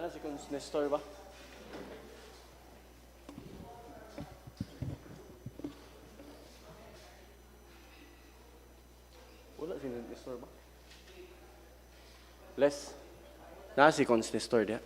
Sana si Nestor ba? Wala si Nestor ba? Bless. Na si Nestor dia.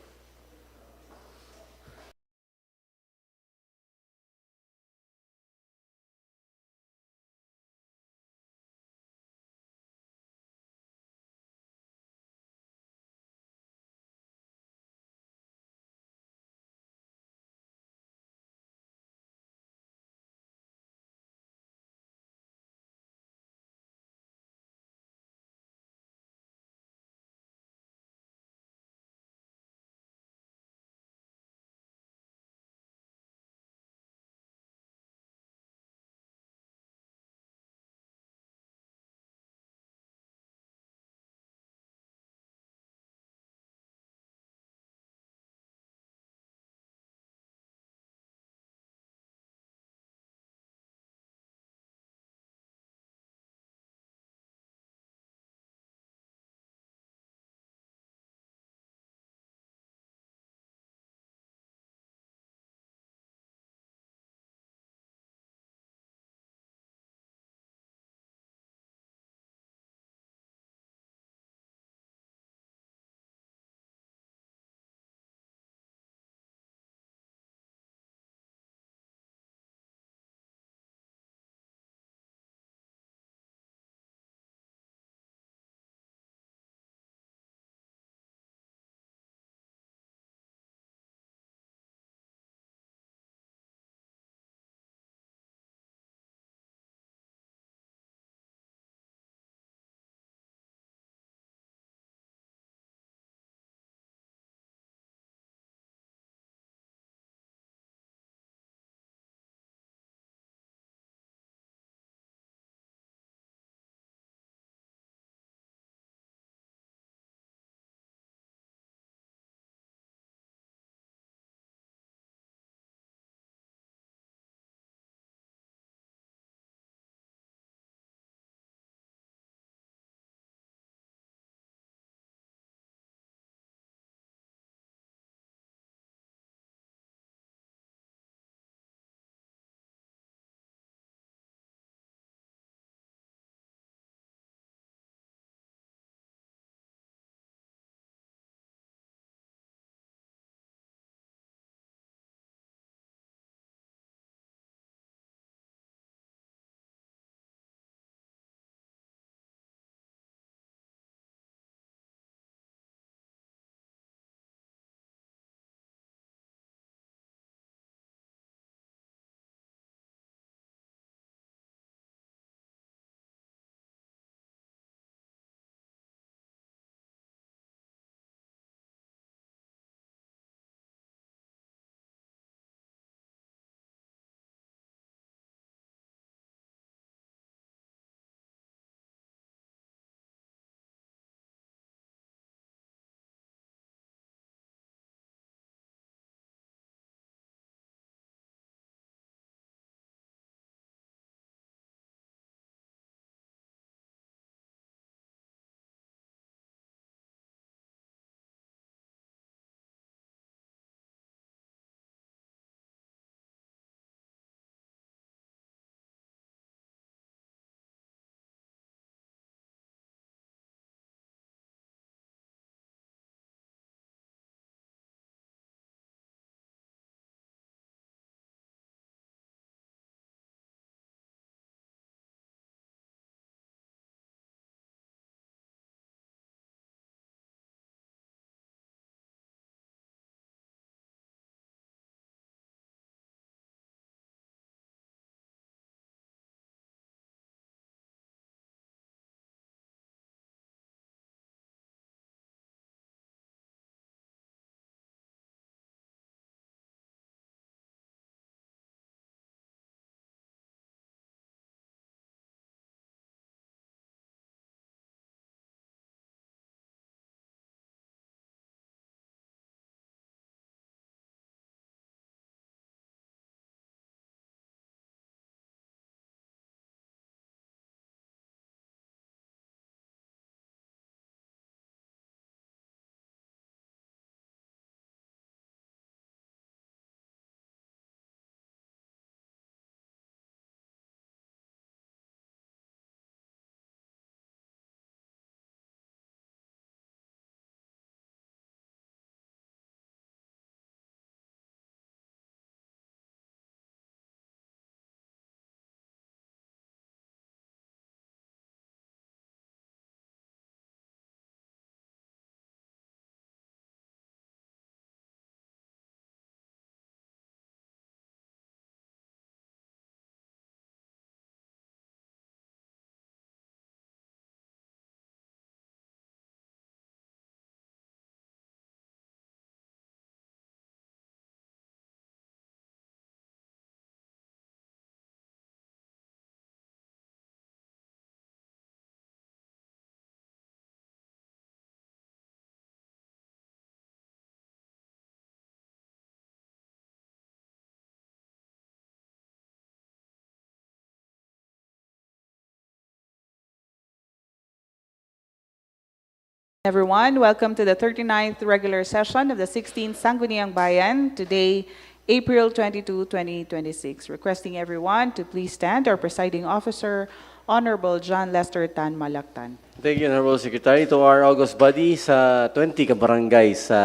Everyone, welcome to the 39th regular session of the 16th Sangguniang Bayan, today, April 22, 2026. Requesting everyone to please stand. Our presiding officer, Honorable John Lester Tan Malactan. Thank you, Honorable Secretary. To our August body sa 20 ka barangay sa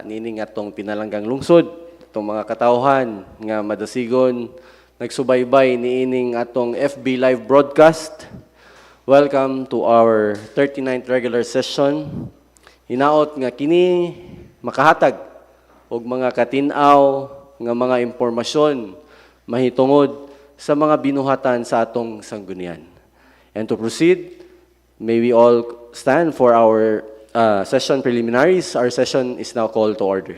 nining atong pinalanggang lungsod, itong mga katauhan nga madasigon, nagsubaybay niining atong FB live broadcast. Welcome to our 39th regular session. Hinaot nga kini makahatag og mga katinaw nga mga impormasyon mahitungod sa mga binuhatan sa atong sanggunian. And to proceed, may we all stand for our session preliminaries. Our session is now called to order.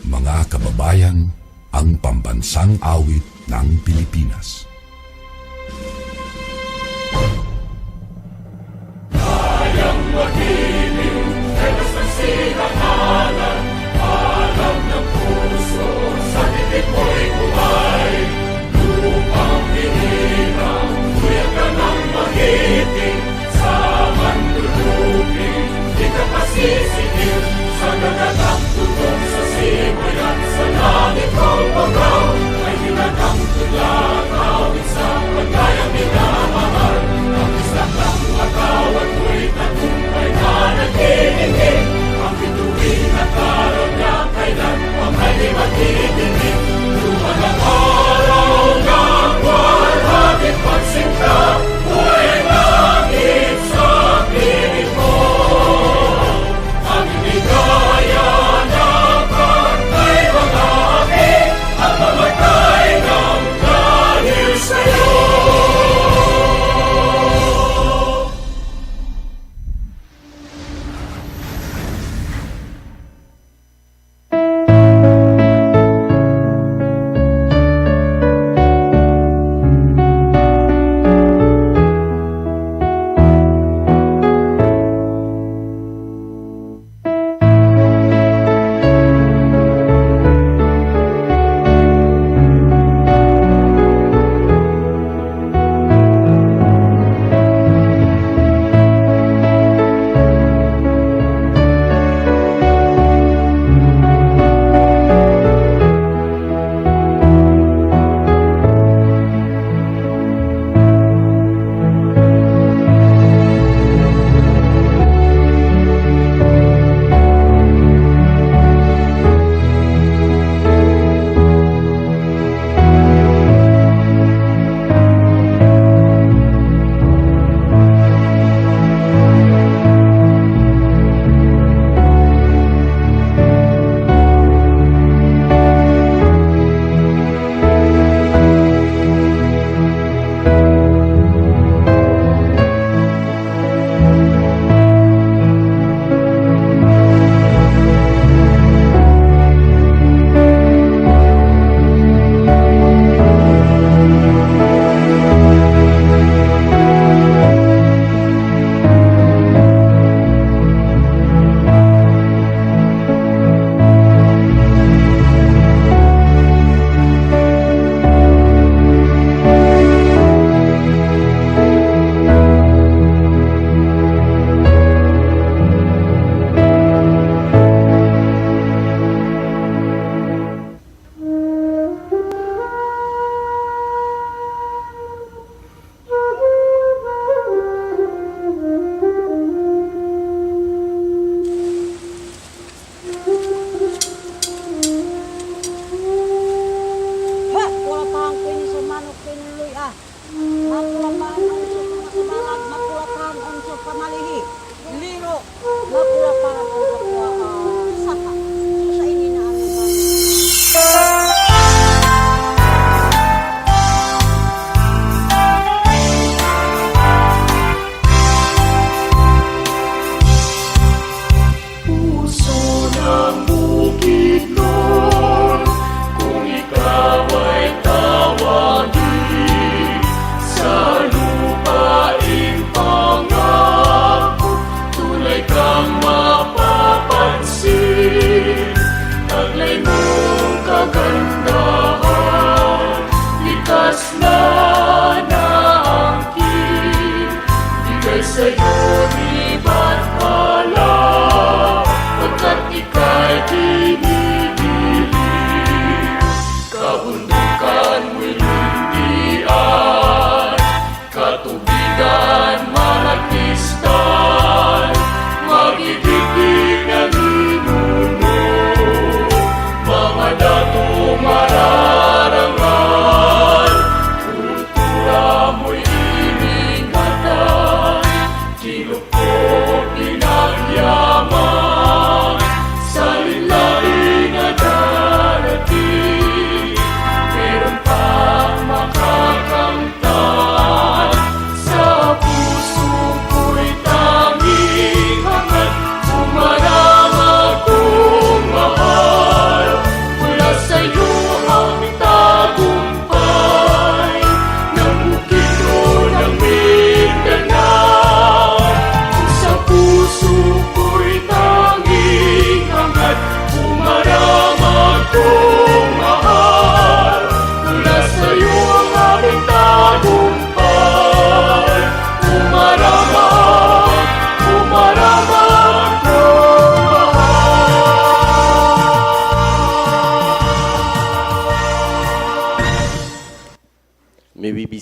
Mga kababayan, ang pambansang awit ng Pilipinas. Kayang magiliw, telas ng sinangalan, alam ng puso, sa titik mo'y buhay. Lupang hinirang, kuya ka ng magiting, sa manluluping, di ka pasisigil, sa gagatang tutok sa simoy at sa langit kong pagaw, ay nilagang tulakaw,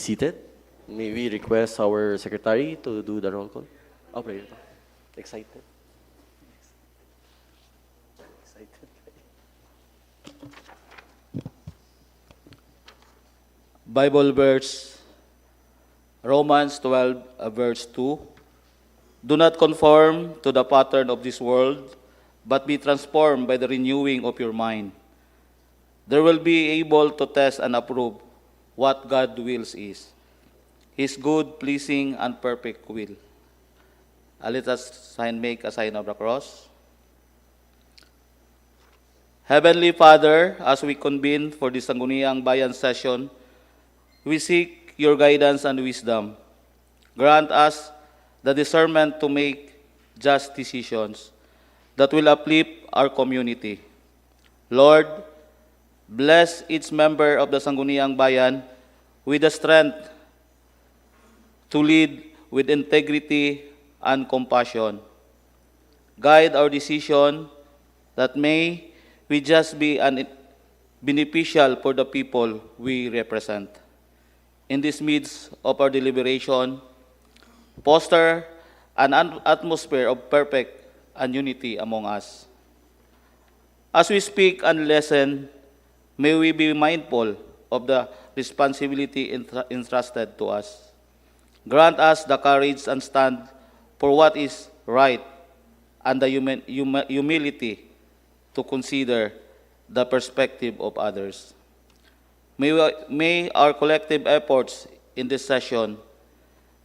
seated. May we request our secretary to do the roll call? Operator. Excited. Excited. Bible verse, Romans 12, verse 2. Do not conform to the pattern of this world, but be transformed by the renewing of your mind. There will be able to test and approve what God's will is, His good, pleasing, and perfect will. Let us make a sign of the cross. Heavenly Father, as we convene for this Sangguniang Bayan session, we seek your guidance and wisdom. Grant us the discernment to make just decisions that will uplift our community. Lord, bless each member of the Sangguniang Bayan with the strength to lead with integrity and compassion. Guide our decision that may we just be beneficial for the people we represent. In this midst of our deliberation, foster an atmosphere of perfect and unity among us. As we speak and listen, may we be mindful of the responsibility entrusted to us. Grant us the courage and stand for what is right and the humility to consider the perspective of others. May our collective efforts in this session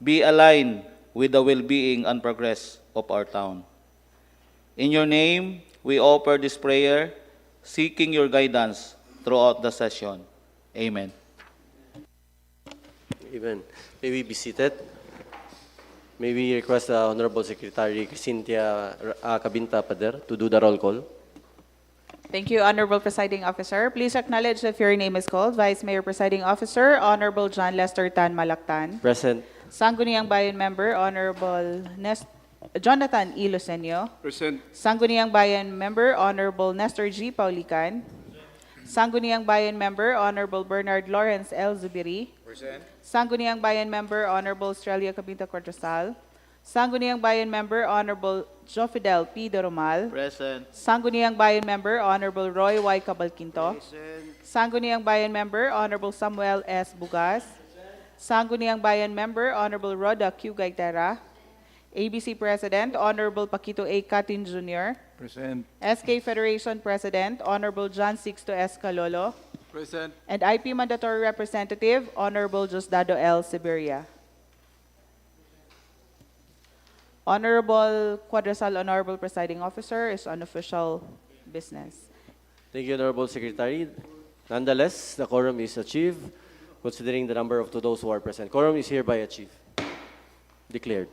be aligned with the well-being and progress of our town. In your name, we offer this prayer, seeking your guidance throughout the session. Amen. Amen. May we be seated. May we request the Honorable Secretary Cynthia Cabinta Pader to do the roll call. Thank you, Honorable Presiding Officer. Please acknowledge if your name is called. Vice Mayor Presiding Officer, Honorable John Lester Tan Malactan. Present. Sangguniang Bayan Member, Honorable Jonathan E. Lucenio. Present. Sangguniang Bayan Member, Honorable Nestor G. Paulican. Sangguniang Bayan Member, Honorable Bernard Lawrence L. Zubiri. Present. Sangguniang Bayan Member, Honorable Australia Cabinta Cortesal. Sangguniang Bayan Member, Honorable Jofidel P. Doromal. Present. Sangguniang Bayan Member, Honorable Roy Y. Cabalquinto. Sangguniang Bayan Member, Honorable Samuel S. Bugas. Sangguniang Bayan Member, Honorable Rhoda Q. Gaitera. ABC President, Honorable Paquito A. Catin Jr. Present. SK Federation President, Honorable John Sixto S. Calolo. Present. And IP Mandatory Representative, Honorable Diosdado L. Siberia. Honorable Quadrasal, Honorable Presiding Officer, is unofficial business. Thank you, Honorable Secretary. Nonetheless, the quorum is achieved, considering the number of those who are present. Quorum is hereby achieved. Declared.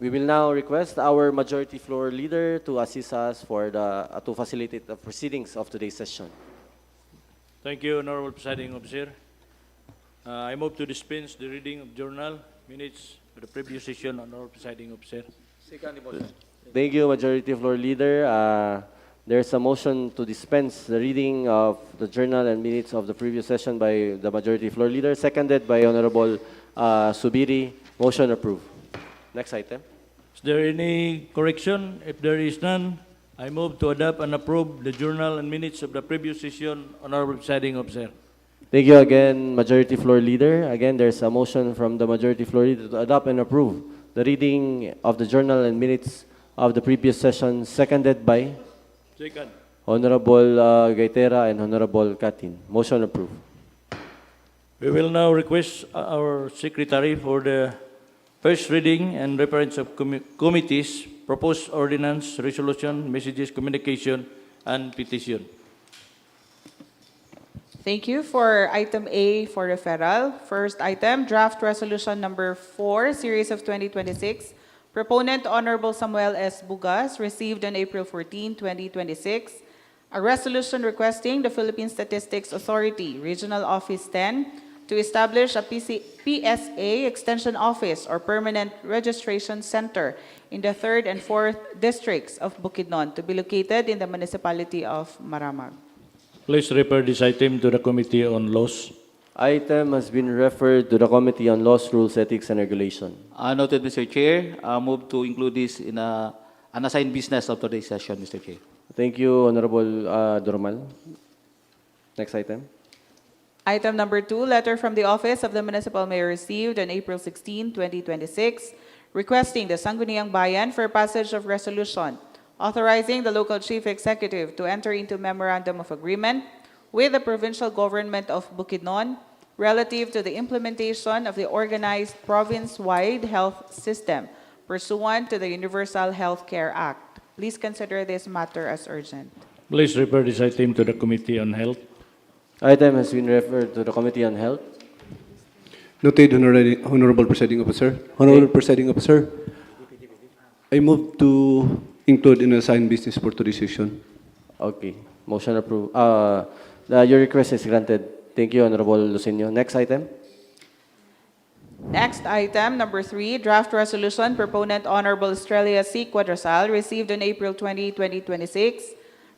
We will now request our Majority Floor Leader to assist us to facilitate the proceedings of today's session. Thank you, Honorable Presiding Officer. I move to dispense the reading of journal minutes of the previous session, Honorable Presiding Officer. Second motion. Thank you, Majority Floor Leader. There's a motion to dispense the reading of the journal and minutes of the previous session by the Majority Floor Leader, seconded by Honorable Subiri. Motion approved. Next item. Is there any correction? If there is none, I move to adopt and approve the journal and minutes of the previous session, Honorable Presiding Officer. Thank you again, Majority Floor Leader. Again, there's a motion from the Majority Floor Leader to adopt and approve the reading of the journal and minutes of the previous session, seconded by Second. Honorable Gaitera and Honorable Catin. Motion approved. We will now request our Secretary for the first reading and reference of committees, proposed ordinance, resolution, messages, communication, and petition. Thank you. For item A for referral, first item, draft resolution number 4, series of 2026. Proponent Honorable Samuel S. Bugas received on April 14, 2026, a resolution requesting the Philippine Statistics Authority, Regional Office 10, to establish a PSA Extension Office or Permanent Registration Center in the 3rd and 4th districts of Bukidnon to be located in the municipality of Maramag. Please refer this item to the Committee on Laws. Item has been referred to the Committee on Laws, Rules, Ethics, and Regulation. Noted, Mr. Chair. Move to include this in an assigned business of today's session, Mr. Chair. Thank you, Honorable Durmal. Next item. Item number 2, letter from the Office of the Municipal Mayor received on April 16, 2026, requesting the Sangguniang Bayan for passage of resolution authorizing the local chief executive to enter into memorandum of agreement with the provincial government of Bukidnon relative to the implementation of the organized province-wide health system pursuant to the Universal Health Care Act. Please consider this matter as urgent. Please refer this item to the Committee on Health. Item has been referred to the Committee on Health. Noted, Honorable Presiding Officer. Honorable Presiding Officer, I move to include in assigned business for today's session. Okay. Motion approved. Your request is granted. Thank you, Honorable Lucinio. Next item. Next item, number 3, draft resolution, proponent Honorable Estrella C. Cuadrosal, received on April 20, 2026.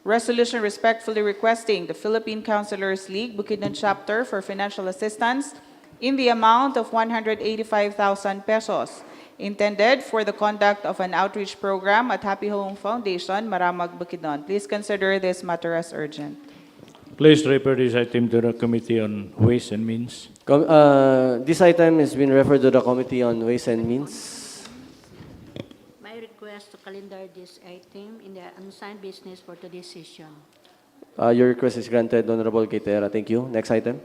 Resolution respectfully requesting the Philippine Councilors League Bukidnon Chapter for financial assistance in the amount of 185,000 pesos, intended for the conduct of an outreach program at Happy Home Foundation, Maramag, Bukidnon. Please consider this matter as urgent. Please refer this item to the Committee on Ways and Means. This item has been referred to the Committee on Ways and Means. My request to calendar this item in the unsigned business for today's session. Your request is granted, Honorable Gatera. Thank you. Next item.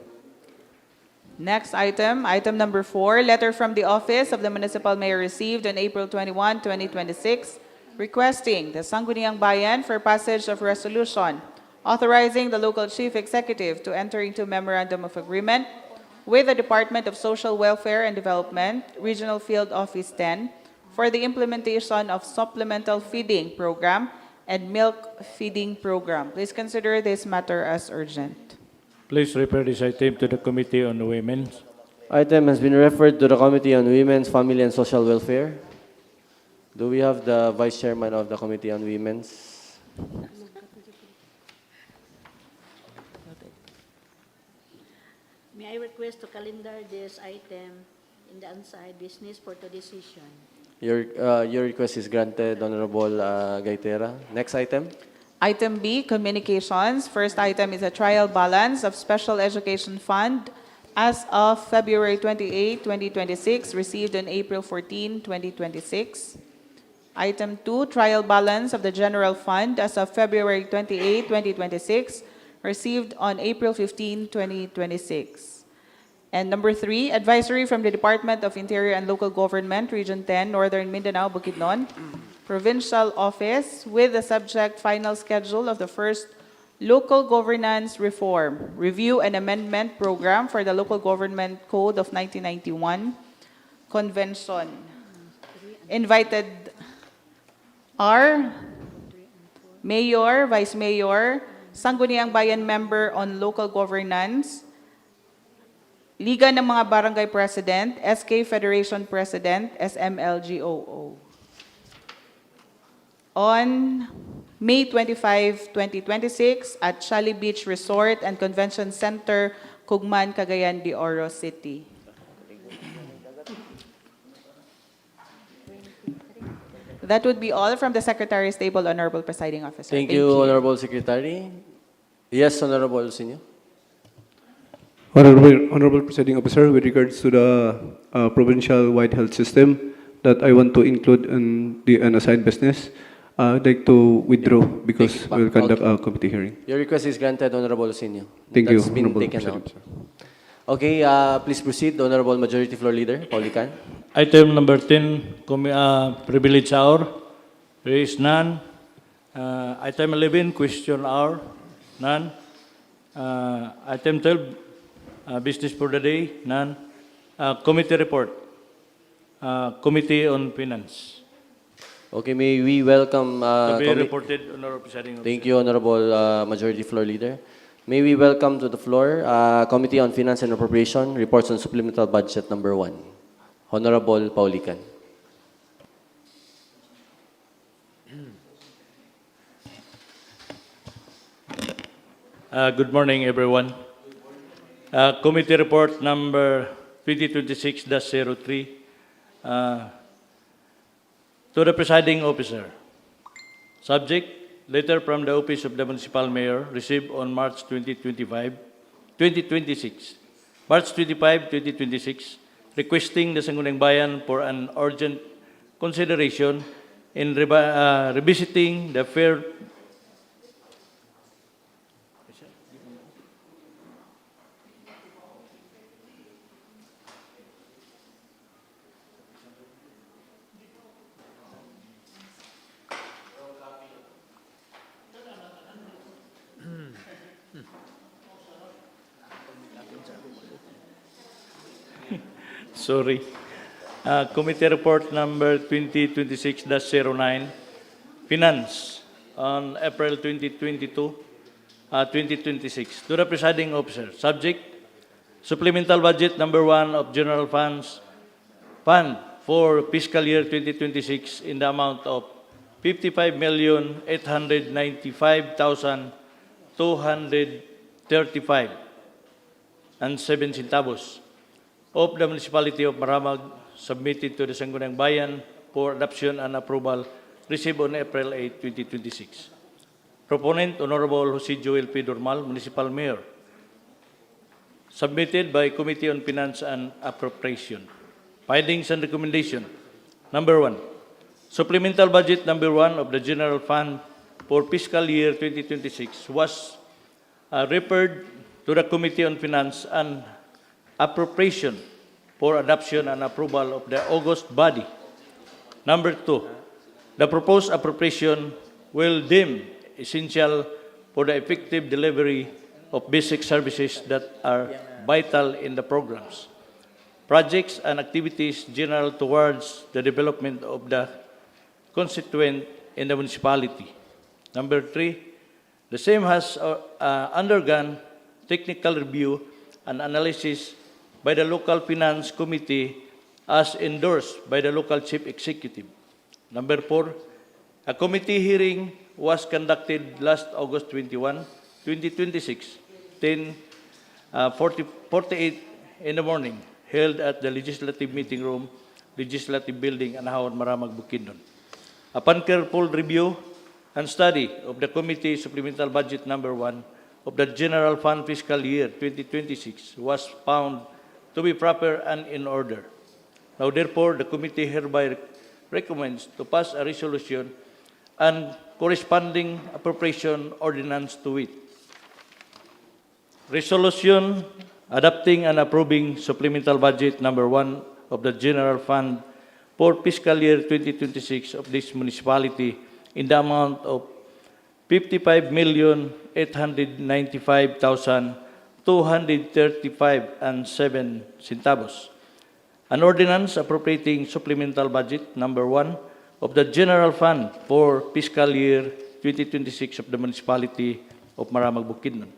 Next item, item number 4, letter from the Office of the Municipal Mayor received on April 21, 2026, requesting the Sangguniang Bayan for passage of resolution authorizing the local chief executive to enter into memorandum of agreement with the Department of Social Welfare and Development, Regional Field Office 10, for the implementation of supplemental feeding program and milk feeding program. Please consider this matter as urgent. Please refer this item to the Committee on Women's. Item has been referred to the Committee on Women's, Family, and Social Welfare. Do we have the Vice Chairman of the Committee on Women's? May I request to calendar this item in the unsigned business for today's session. Your request is granted, Honorable Gaitera. Next item. Item B, communications. First item is a trial balance of Special Education Fund as of February 28, 2026, received on April 14, 2026. Item 2, trial balance of the General Fund as of February 28, 2026, received on April 15, 2026. And number 3, advisory from the Department of Interior and Local Government, Region 10, Northern Mindanao, Bukidnon, Provincial Office, with the subject final schedule of the first Local Governance Reform, Review and Amendment Program for the Local Government Code of 1991, Convention. Invited are Mayor, Vice Mayor, Sangguniang Bayan Member on Local Governance, Liga ng mga Barangay President, SK Federation President, SMLGOO. On May 25, 2026 at Chali Beach Resort and Convention Center, Cugman, Cagayan de Oro City. That would be all from the Secretary's table, Honorable Presiding Officer. Thank you, Honorable Secretary. Yes, Honorable Lucinio. Honorable Presiding Officer, with regards to the provincial wide health system that I want to include in the unassigned business, I'd like to withdraw because we'll conduct a committee hearing. Your request is granted, Honorable Lucinio. Thank you, That's been Honorable taken Presiding out. Officer. Okay, please proceed, Honorable Majority Floor Leader, Paulican. Item number 10, privilege hour. There is none. Item 11, question hour. None. Item 12, business for the day. None. Committee report. Committee on Finance. Okay, may we welcome... To be reported, Honorable Presiding Officer. Thank you, Honorable Majority Floor Leader. May we welcome to the floor Committee on Finance and Appropriation, reports on Supplemental Budget number 1. Honorable Paulican. Good morning, everyone. Committee report number 2026-03 to the presiding officer. Subject, letter from the Office of the Municipal Mayor received on March 2026, March 25, 2026, requesting the Sangguniang Bayan for an urgent consideration in revisiting the fair Sorry. Committee report number 2026-09, Finance, on April 2026. To the presiding officer. Subject, supplemental budget number 1 of General Fund for fiscal year 2026 in the amount of 55,895,235 and 7 centavos of the Municipality of Maramag, submitted to the Sangguniang Bayan for adoption and approval, received on April 8, 2026. Proponent, Honorable 𝐒𝐂𝐍, Municipal Mayor. Submitted by Committee on Finance and Appropriation. Findings and recommendation. Number 1, supplemental budget number 1 of the General Fund for fiscal year 2026 was referred to the Committee on Finance and Appropriation for adoption and approval of the August body. Number 2, the proposed appropriation will deem essential for the effective delivery of basic services that are vital in the programs, projects and activities general towards the development of the constituent in the municipality. Number 3, the same has undergone technical review and analysis by the local finance committee as endorsed by the local chief executive. Number 4, a committee hearing was conducted last August 21, 2026, 10:48 in the morning, held at the Legislative Meeting Room, Legislative Building, Anahawan, Maramag, Bukidnon. Upon careful review and study of the committee supplemental budget number 1 of the General Fund fiscal year 2026 was found to be proper and in order. Now, therefore, the committee hereby recommends to pass a resolution and corresponding appropriation ordinance to it. Resolution adopting and approving supplemental budget number 1 of the General Fund for fiscal year 2026 of this municipality in the amount of 55,895,235 and 7 centavos. An ordinance appropriating supplemental budget number 1 of the General Fund for fiscal year 2026 of the Municipality of Maramag, Bukidnon.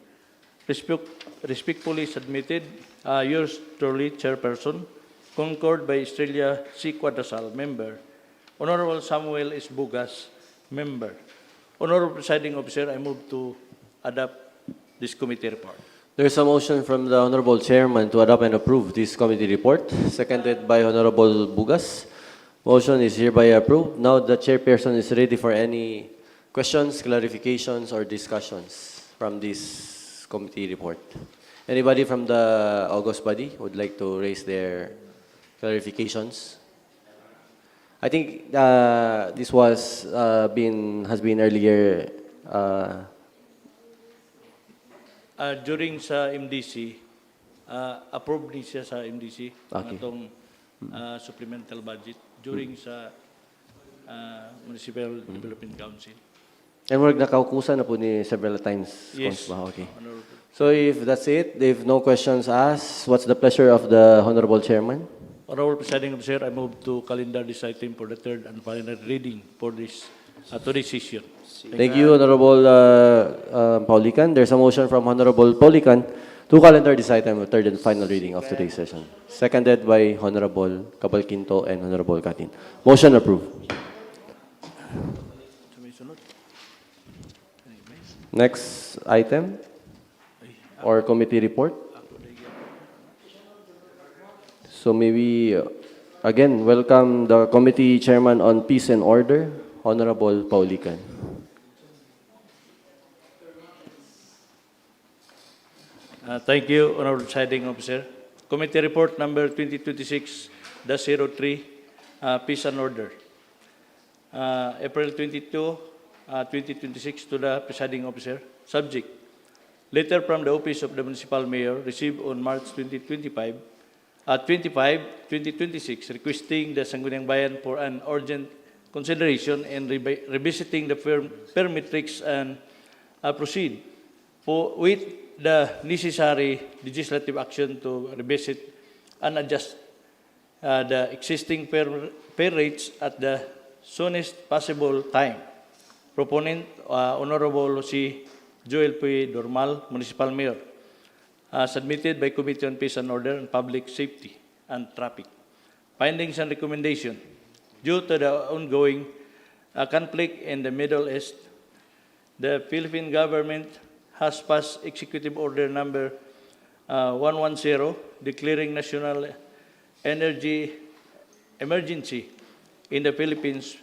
Respectfully submitted, yours truly, Chairperson, concurred by Estrella C. Cuadrasal, Member, Honorable Samuel S. Bugas, Member. Honorable Presiding Officer, I move to adopt this committee report. There is a motion from the Honorable Chairman to adopt and approve this committee report, seconded by Honorable Bugas. Motion is hereby approved. Now the Chairperson is ready for any questions, clarifications, or discussions from this committee report. Anybody from the August body would like to raise their clarifications? I think this was has been earlier. During sa MDC, approved ni siya sa MDC Okay. itong supplemental budget during sa Municipal Development Council. And we're nakaukusan na po ni several times. Yes. Okay. Honorable. So if that's it, if no questions asked, what's the pleasure of the Honorable Chairman? Honorable Presiding Officer, I move to calendar this item for the third and final reading for this today's session. Thank you, Honorable Paulican. There's a motion from Honorable Paulican to calendar this item, third and final reading of today's session. Seconded by Honorable Cabalquinto and Honorable Catin. Motion approved. Next item or committee report. So maybe, again, welcome the Committee Chairman on Peace and Order, Honorable Paulican. Thank you, Honorable Presiding Officer. Committee Report Number 2026-03, Peace and Order. April 22, 2026 to the Presiding Officer. Subject: Letter from the Office of the Municipal Mayor received on March 25, 2026, requesting the Sangguniang Bayan for an urgent consideration and revisiting the permitrix and proceed with the necessary legislative action to revisit and adjust the existing pay rates at the soonest possible time. Proponent, Honorable si Joel P. Dormal, Municipal Mayor. Submitted by Committee on Peace and Order and Public Safety and Traffic. Findings and recommendation. Due to the ongoing conflict in the Middle East, the Philippine government has passed Executive Order Number 110 declaring national energy emergency in the Philippines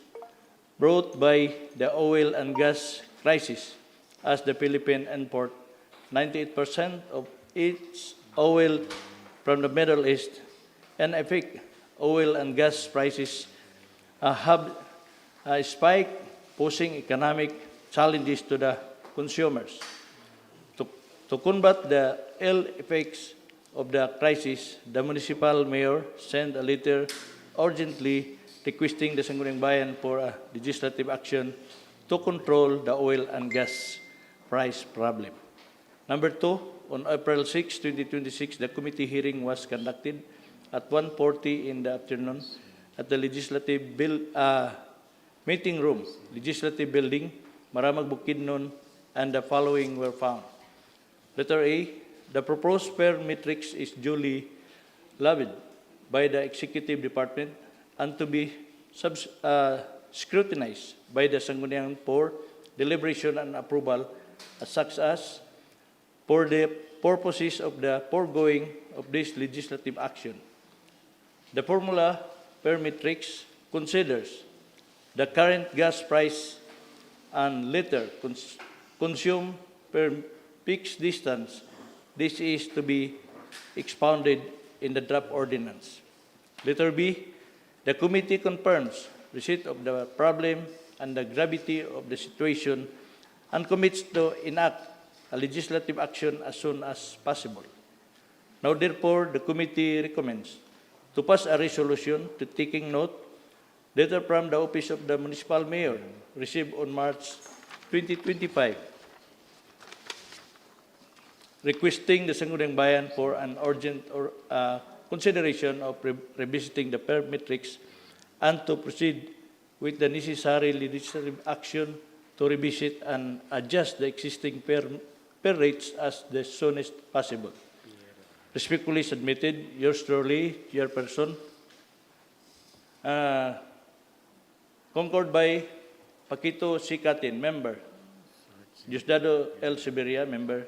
brought by the oil and gas crisis, as the Philippines import 98% of its oil from the Middle East, and effect oil and gas prices have spiked, posing economic challenges to the consumers. To combat the ill effects of the crisis, the municipal mayor sent a letter urgently requesting the Sangguniang Bayan for a legislative action to control the oil and gas price problem. Number 2, on April 6, 2026, the committee hearing was conducted at 1:40 in the afternoon at the meeting room, Legislative Building, Maramag, Bukidnon, and the following were found. Letter A, the proposed fare matrix is duly levied by the Executive Department and to be scrutinized by the Sangguniang for deliberation and approval, such as for the purposes of the foregoing of this legislative action. The formula per matrix considers the current gas price and liter consumed per fixed distance. This is to be expounded in the draft ordinance. Letter B, the committee confirms receipt of the problem and the gravity of the situation and commits to enact a legislative action as soon as possible. Now, therefore, the committee recommends to pass a resolution to taking note, letter from the Office of the Municipal Mayor received on March 2025, requesting the Sangguniang Bayan for an urgent consideration of revisiting the per matrix and to proceed with the necessary legislative action to revisit and adjust the existing per rates as the soonest possible. Respectfully submitted, yours truly, Chairperson. Concurred by Paquito C. Catin, Member. Diosdado L. Siberia, Member.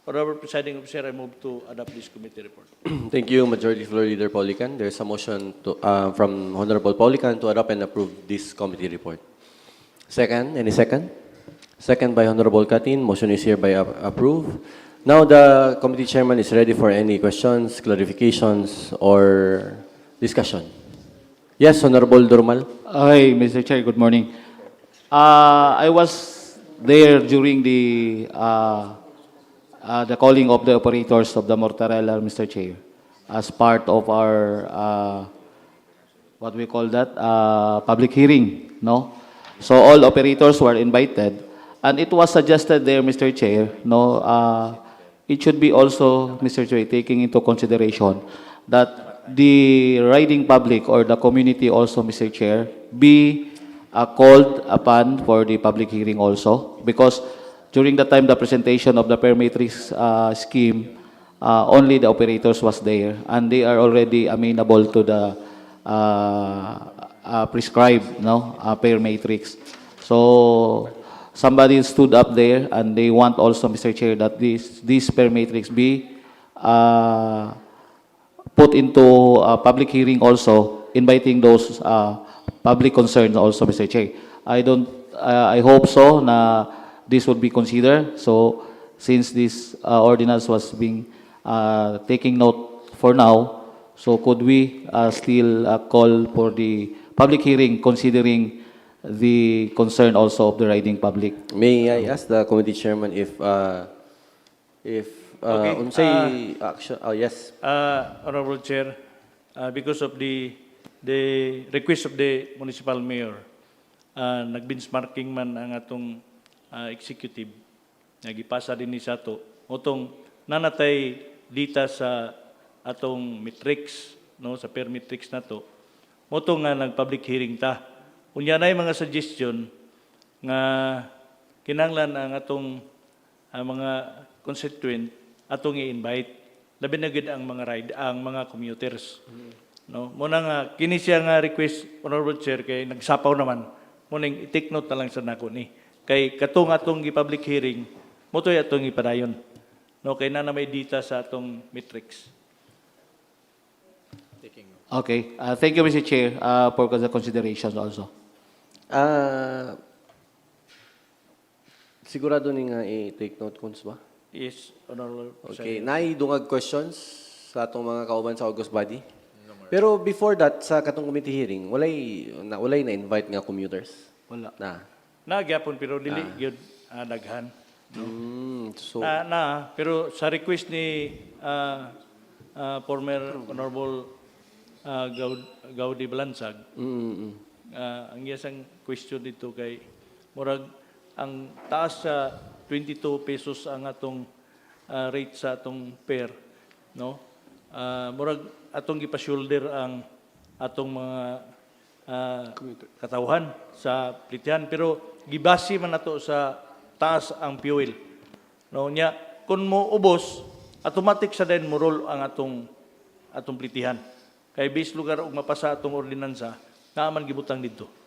Honorable Presiding Officer, I move to adopt this committee report. Thank you, Majority Floor Leader Paulican. There is a motion from Honorable Paulican to adopt and approve this committee report. Second, any second? Second by Honorable Catin. Motion is hereby approved. Now the committee chairman is ready for any questions, clarifications, or discussion. Yes, Honorable Dormal. Hi, Mr. Chair. Good morning. I was there during the calling of the operators of the Mortarella, Mr. Chair, as part of our what we call that public hearing. No, so all operators were invited, and it was suggested there, Mr. Chair. No, it should be also, Mr. Chair, taking into consideration that the riding public or the community also, Mr. Chair, be called upon for the public hearing also, because during the time the presentation of the per matrix scheme, only the operators was there, and they are already amenable to the prescribed per matrix. So somebody stood up there, and they want also, Mr. Chair, that this per matrix be put into public hearing also, inviting those public concerns also, Mr. Chair. I hope so na this would be considered. So since this ordinance was being taking note for now, so could we still call for the public hearing considering the concern also of the riding public? May I ask the committee chairman if Okay, unsay action? Oh, yes. Honorable Chair, because of the request of the municipal mayor, nag-benchmarking man ang atong executive, nagipasa din ni Sato, utong nanatay dita sa atong metrics, no, sa per metrics na to, utong nga nag-public hearing ta. Unya na mga suggestion nga kinanglan ang atong mga constituent atong i-invite, labi na gid ang mga ang mga commuters. No, muna nga kini siya nga request, Honorable Chair, kay nagsapaw naman. Muning i-take note na lang sa nako ni. Kay katong atong gi-public hearing, motoy atong ipadayon. No, kay na may data sa atong metrics. Okay. Thank you, Mr. Chair, for the considerations also. Sigurado ni nga i-take note kuns ba? Yes, Honorable Okay, President. naidungag questions sa atong mga kauban sa August body. Pero before that, sa katong committee hearing, walay na-invite nga commuters. Wala. Na. Nagyapon pero dili gyud daghan. So, Pero sa request ni former Honorable Gaudi Balansag, ang iyasang question dito kay murag ang taas sa 22 pesos ang atong rate sa atong fare, no? Murag atong gipa-shoulder ang atong mga katawhan sa plitihan, pero gibasi man nato sa taas ang fuel. No nya kun mo ubos, automatic sa din mo roll ang atong plitihan. Kay bis lugar og mapasa atong ordinansa, naaman gibutang didto.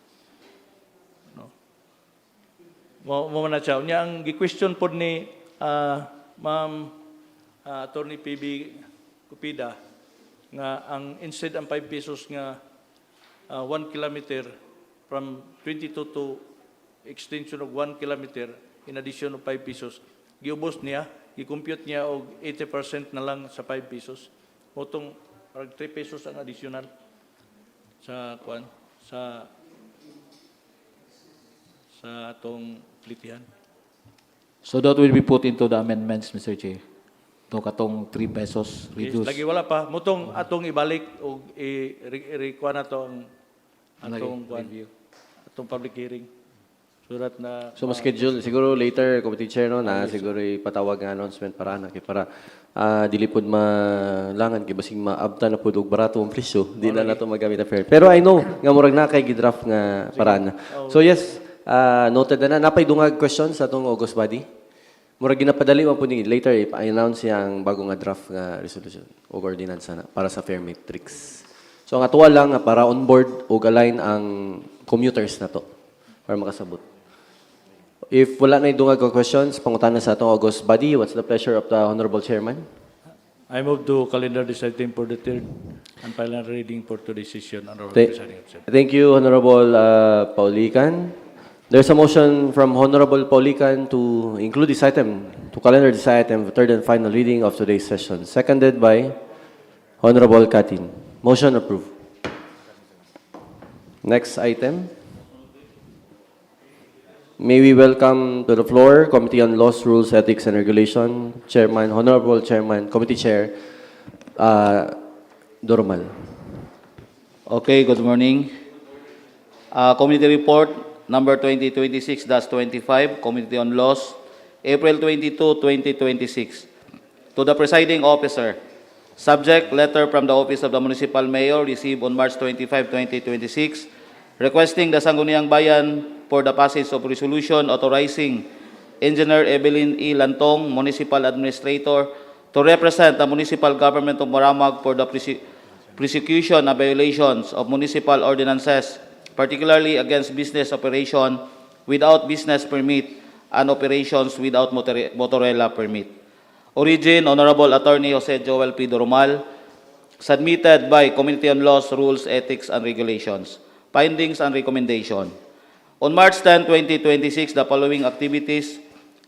Mo na siya. Unya ang gi-question pod ni Ma'am Attorney PB Cupida nga ang instead ang 5 pesos nga 1 kilometer from 22 to extension of 1 kilometer in addition of 5 pesos, giubos niya, gi-compute niya og 80% na lang sa 5 pesos. Motong parang 3 pesos ang additional sa atong plitihan. So that will be put into the amendments, Mr. Chair. To katong 3 pesos Yes, reduce. lagi wala pa. Mutong atong ibalik o i-require na to ang atong review. atong public hearing. So that na so schedule siguro later committee chair no na siguro ipatawag nga announcement para dili pud malangan kay basing maabta na pud og barato ang presyo, di na nato magamit ang fare. Pero I know nga murag na kay gidraft nga paraan. So yes, noted na napay dungag questions sa atong August body. Murag ginapadali man po ni later i-announce yang bago nga draft nga resolution o ordinance na para sa fare matrix. So ang atuwa lang nga para on board o align ang commuters na to para makasabot. If wala na idungag ka questions, pangutana sa atong August body, what's the pleasure of the Honorable Chairman? I move to calendar this item for the third and final reading for today's session. Honorable Presiding Officer. Thank you, Honorable Paulican. There's a motion from Honorable Paulican to include this item, to calendar this item, third and final reading of today's session. Seconded by Honorable Katin. Motion approved. Next item. May we welcome to the floor Committee on Laws, Rules, Ethics and Regulation, Chairman, Honorable Chairman, Committee Chair, Doromal. Okay, good morning. Committee report number 2026-25, Committee on Laws, April 22, 2026. To the presiding officer, subject letter from the Office of the Municipal Mayor received on March 25, 2026, requesting the Sangguniang Bayan for the passage of resolution authorizing Engineer Evelyn E. Lantong, Municipal Administrator, to represent the municipal government of Maramag for the prosecution of violations of municipal ordinances, particularly against business operation without business permit and operations without motorella permit. Origin, Honorable Attorney Jose Joel P. Doromal, submitted by Committee on Laws, Rules, Ethics, and Regulations. Findings and recommendation. On March 10, 2026, the following activities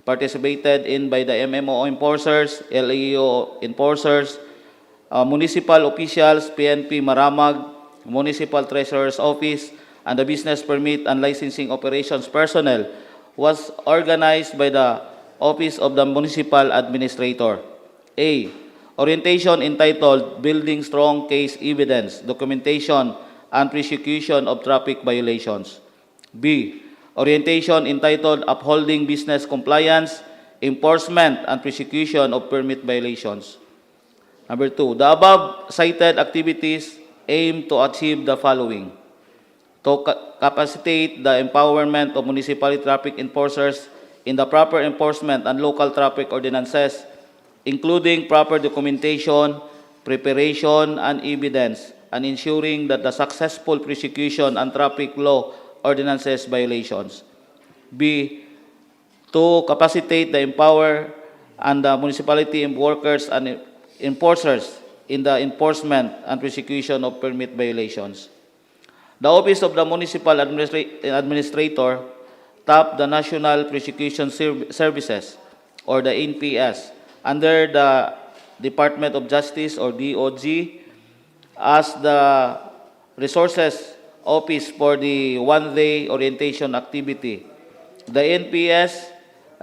participated in by the MMO enforcers, LEO enforcers, municipal officials, PNP Maramag, Municipal Treasurer's Office, and the Business Permit and Licensing Operations personnel was organized by the Office of the Municipal Administrator. A. Orientation entitled Building Strong Case Evidence, Documentation, and Prosecution of Traffic Violations. B. Orientation entitled Upholding Business Compliance, Enforcement, and Prosecution of Permit Violations. Number 2. The above cited activities aim to achieve the following: to capacitate the empowerment of municipality traffic enforcers in the proper enforcement and local traffic ordinances, including proper documentation, preparation, and evidence, and ensuring that the successful prosecution and traffic law ordinances violations. B. To capacitate the empower and the municipality workers and enforcers in the enforcement and prosecution of permit violations. The Office of the Municipal Administrator tapped the National Prosecution Services, or the NPS, under the Department of Justice, or DOJ, as the resources office for the one-day orientation activity. The NPS,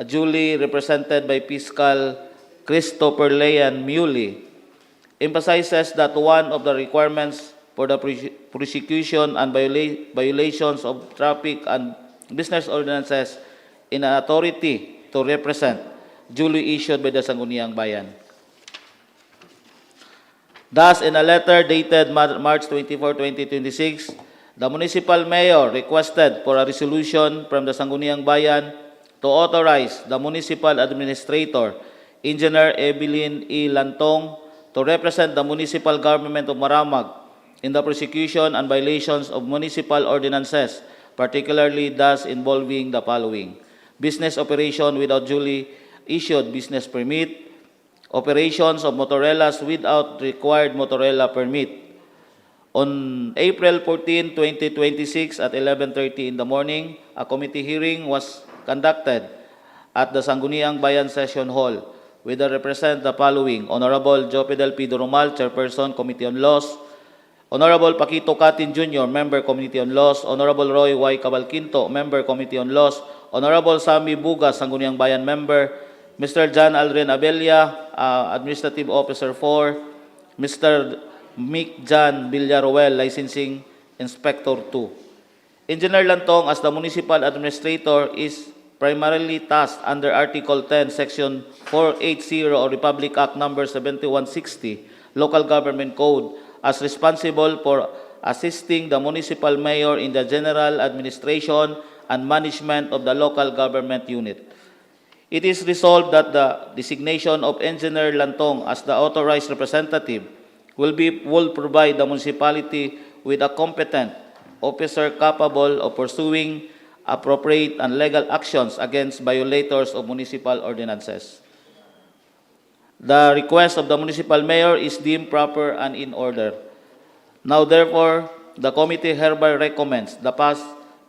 duly represented by Fiscal Christopher Leon Muley, emphasizes that one of the requirements for the prosecution and violations of traffic and business ordinances in an authority to represent, duly issued by the Sangguniang Bayan. Thus, in a letter dated March 24, 2026, the municipal mayor requested for a resolution from the Sangguniang Bayan to authorize the municipal administrator, Engineer Evelyn E. Lantong, to represent the municipal government of Maramag in the prosecution and violations of municipal ordinances, particularly those involving the following: business operation without duly issued business permit, operations of motorellas without required motorella permit. On April 14, 2026 at 11:30 in the morning, a committee hearing was conducted at the Sangguniang Bayan Session Hall with the represent the following: Honorable 𝐁𝐀𝐿 Durumal, Chairperson, Committee on Laws; Honorable 𝐒𝐀𝐘𝐃𝐿 Jr., Member, Committee on Laws; Honorable Roy Y. Cavalquinto, Member, Committee on Laws; Honorable Sammy Buga, Sangguniang Bayan Member; Mr. John Alren Abella, Administrative Officer 4; Mr. Mick John Villaruel, Licensing Inspector 2. Engineer Lantong, as the Municipal Administrator, is primarily tasked under Article 10, Section 480 of Republic Act Number 7160, Local Government Code, as responsible for assisting the municipal mayor in the general administration and management of the local government unit. It is resolved that the designation of Engineer Lantong as the authorized representative will provide the municipality with a competent officer capable of pursuing appropriate and legal actions against violators of municipal ordinances. The request of the municipal mayor is deemed proper and in order. Now, therefore, the committee hereby recommends to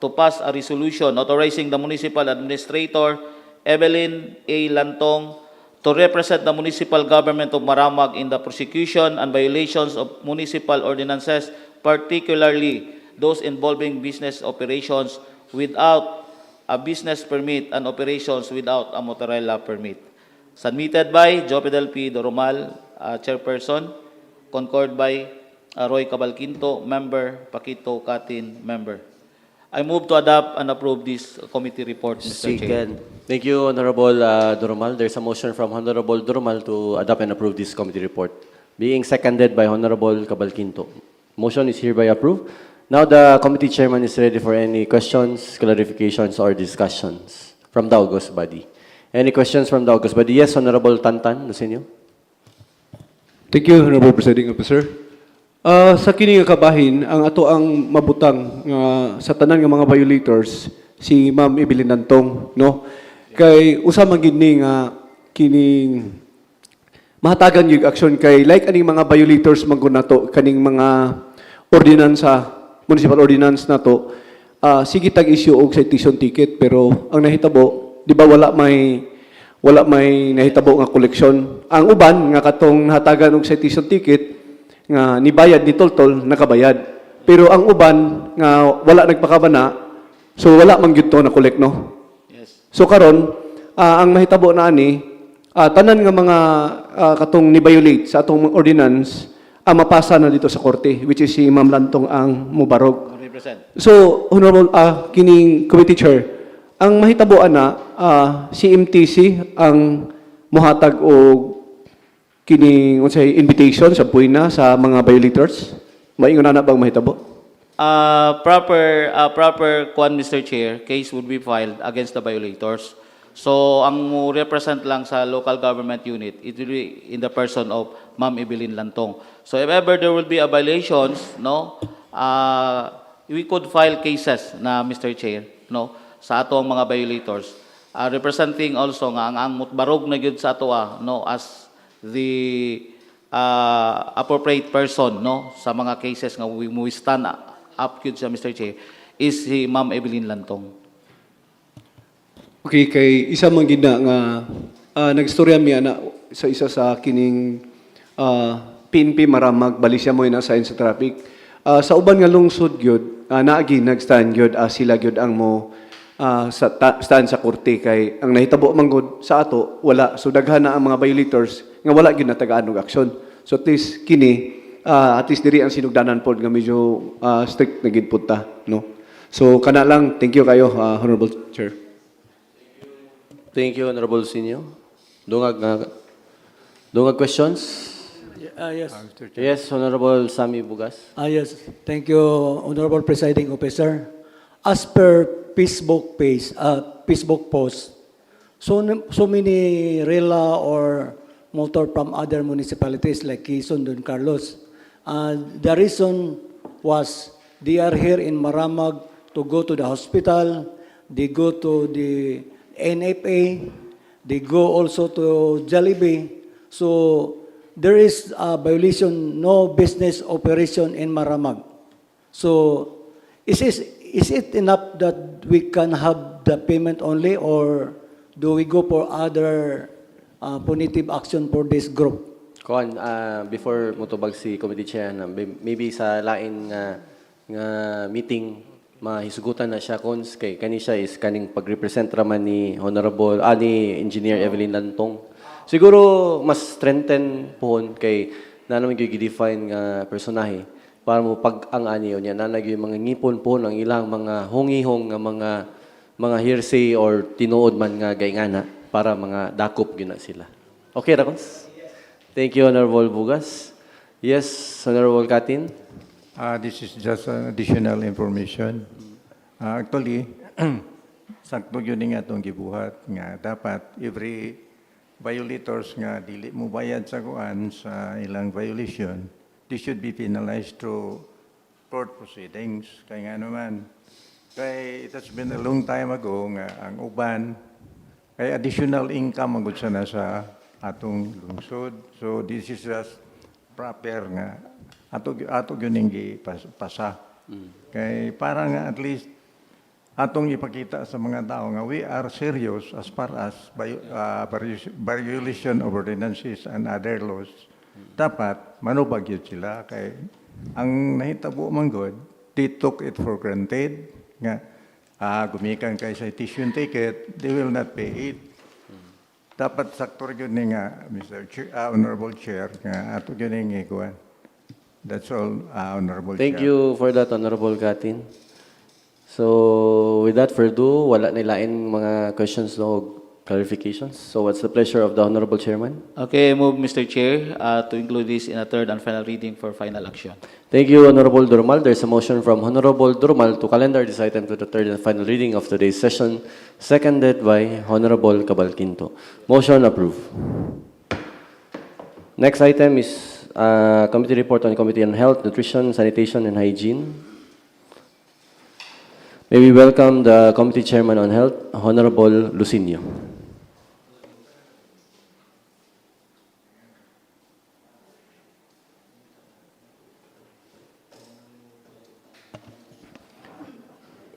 pass a resolution authorizing the municipal administrator, Evelyn A. Lantong, to represent the municipal government of Maramag in the prosecution and violations of municipal ordinances, particularly those involving business operations without a business permit and operations without a motorella permit. Submitted by 𝐁𝐻𝐿 Durumal, Chairperson, concurred by Roy Cavalquinto, Member, 𝐒𝐀𝐿 Member. I move to adopt and approve this committee report, Mr. Chair. Thank you, Honorable Durumal. There's a motion from Honorable Durumal to adopt and approve this committee report, being seconded by Honorable Cavalquinto. Motion is hereby approved. Now the committee chairman is ready for any questions, clarifications, or discussions from the august body. Any questions from the august body? Yes, Honorable Tantan Lucenio. Thank you, Honorable Presiding Officer. Sa kini nga kabahin, ang ato ang mabutang sa tanan nga mga violators, si Ma'am Evelyn Lantong, no? Kay usa man gid ni nga kining mahatagan yung action kay like aning mga violators man gud nato kaning mga ordinansa, municipal ordinance nato, sige tag-issue og citation ticket pero ang nahitabo, di ba wala may nahitabo nga koleksyon. Ang uban nga katong nahatagan og citation ticket nga nibayad ni toltol nakabayad. Pero ang uban nga wala nagpakabana, so wala man gyud to na collect, no? Yes. So karon ang mahitabo na ani tanan nga mga katong ni-violate sa atong ordinance mapasa na dito sa korte, which is si Ma'am Lantong ang mubarog. 100%. So, Honorable kining committee chair, ang mahitaboan na si MTC ang muhatag o kining unsay invitation sa buwina sa mga violators. Maingon na bang mahitabo? Proper kwan, Mr. Chair, case would be filed against the violators. So, ang mo represent lang sa local government unit, it will be in the person of Ma'am Evelyn Lantong. So, if ever there will be a violations, no, we could file cases na, Mr. Chair, no, sa ato ang mga violators. Representing also nga ang mutbarog na gyud sa ato no, as the appropriate person, no, sa mga cases nga we stand up gyud sa, Mr. Chair, is si Ma'am Evelyn Lantong. Okay, kay isa man gid na nga nagstorya mi ana sa isa sa kining PNP Maramag balisya mo na-assign sa traffic. Sa uban nga lungsod gyud naagi nagstand gyud sila gyud ang mo stand sa korte kay ang nahitabo man gud sa ato wala, so daghan na ang mga violators nga wala gyud natagaan og aksyon. So at least kini at least diri ang sinugdanan pod nga medyo strict na gid punta, no. So kana lang, thank you kayo Honorable Chair. Thank you, Honorable Sinyo. Dungag questions? Yes. Yes, Honorable Sammy Bugas. Yes. Thank you, Honorable Presiding Officer. As per Facebook page, Facebook post, so many rela or motor from other municipalities like Quezon, Don Carlos. The reason was they are here in Maramag to go to the hospital, they go to the NFA, they go also to Jollibee. So there is a violation, no business operation in Maramag. So is it enough that we can have the payment only, or do we go for other punitive action for this group? Kuan, before mutubag si committee chair na maybe sa lain nga meeting mahisugutan na siya kung kay kani siya is kaning pag-represent raman ni Honorable ni Engineer Evelyn Lantong. Siguro mas strengthen pohon kay naman gyud gi-define nga personahe para mo pag ang ani niya nanag yung mga ngipon po ng ilang mga hungihong nga mga hearsay or tinuod man nga gayngana para mga dakop gyud na sila. Okay ra kons? Thank you, Honorable Bugas. Yes, Honorable Katin. This is just additional information. Actually, sakto yun nga itong gibuhat nga dapat every violators nga dili mo bayad sa kuan sa ilang violation, this should be penalized through court proceedings. Kaya nga naman, kay it has been a long time ago nga ang uban, kay additional income ang sana sa atong lungsod. So this is just proper nga ato gyud pasa. Kay para nga at least atong ipakita sa mga tao nga we are serious as far as violation of ordinances and other laws. Dapat manubag yun sila kay ang nahitabo man god, they took it for granted nga gumikan kay citation ticket, they will not pay it. Dapat sakto yun nga Mr. Chair, Honorable Chair nga ato gyud ning ikuan. That's all, Honorable Thank Chair. you for that, Honorable Katin. So, with that further, wala nilain mga questions o clarifications. So, what's the pleasure of the Honorable Chairman? Okay, I move, Mr. Chair, to include this in a third and final reading for final action. Thank you, Honorable Durmal. There's a motion from Honorable Durmal to calendar this item to the third and final reading of today's session, seconded by Honorable Cabalquinto. Motion approved. Next item is committee report on Committee on Health, Nutrition, Sanitation, and Hygiene. May we welcome the Committee Chairman on Health, Honorable Lucinio.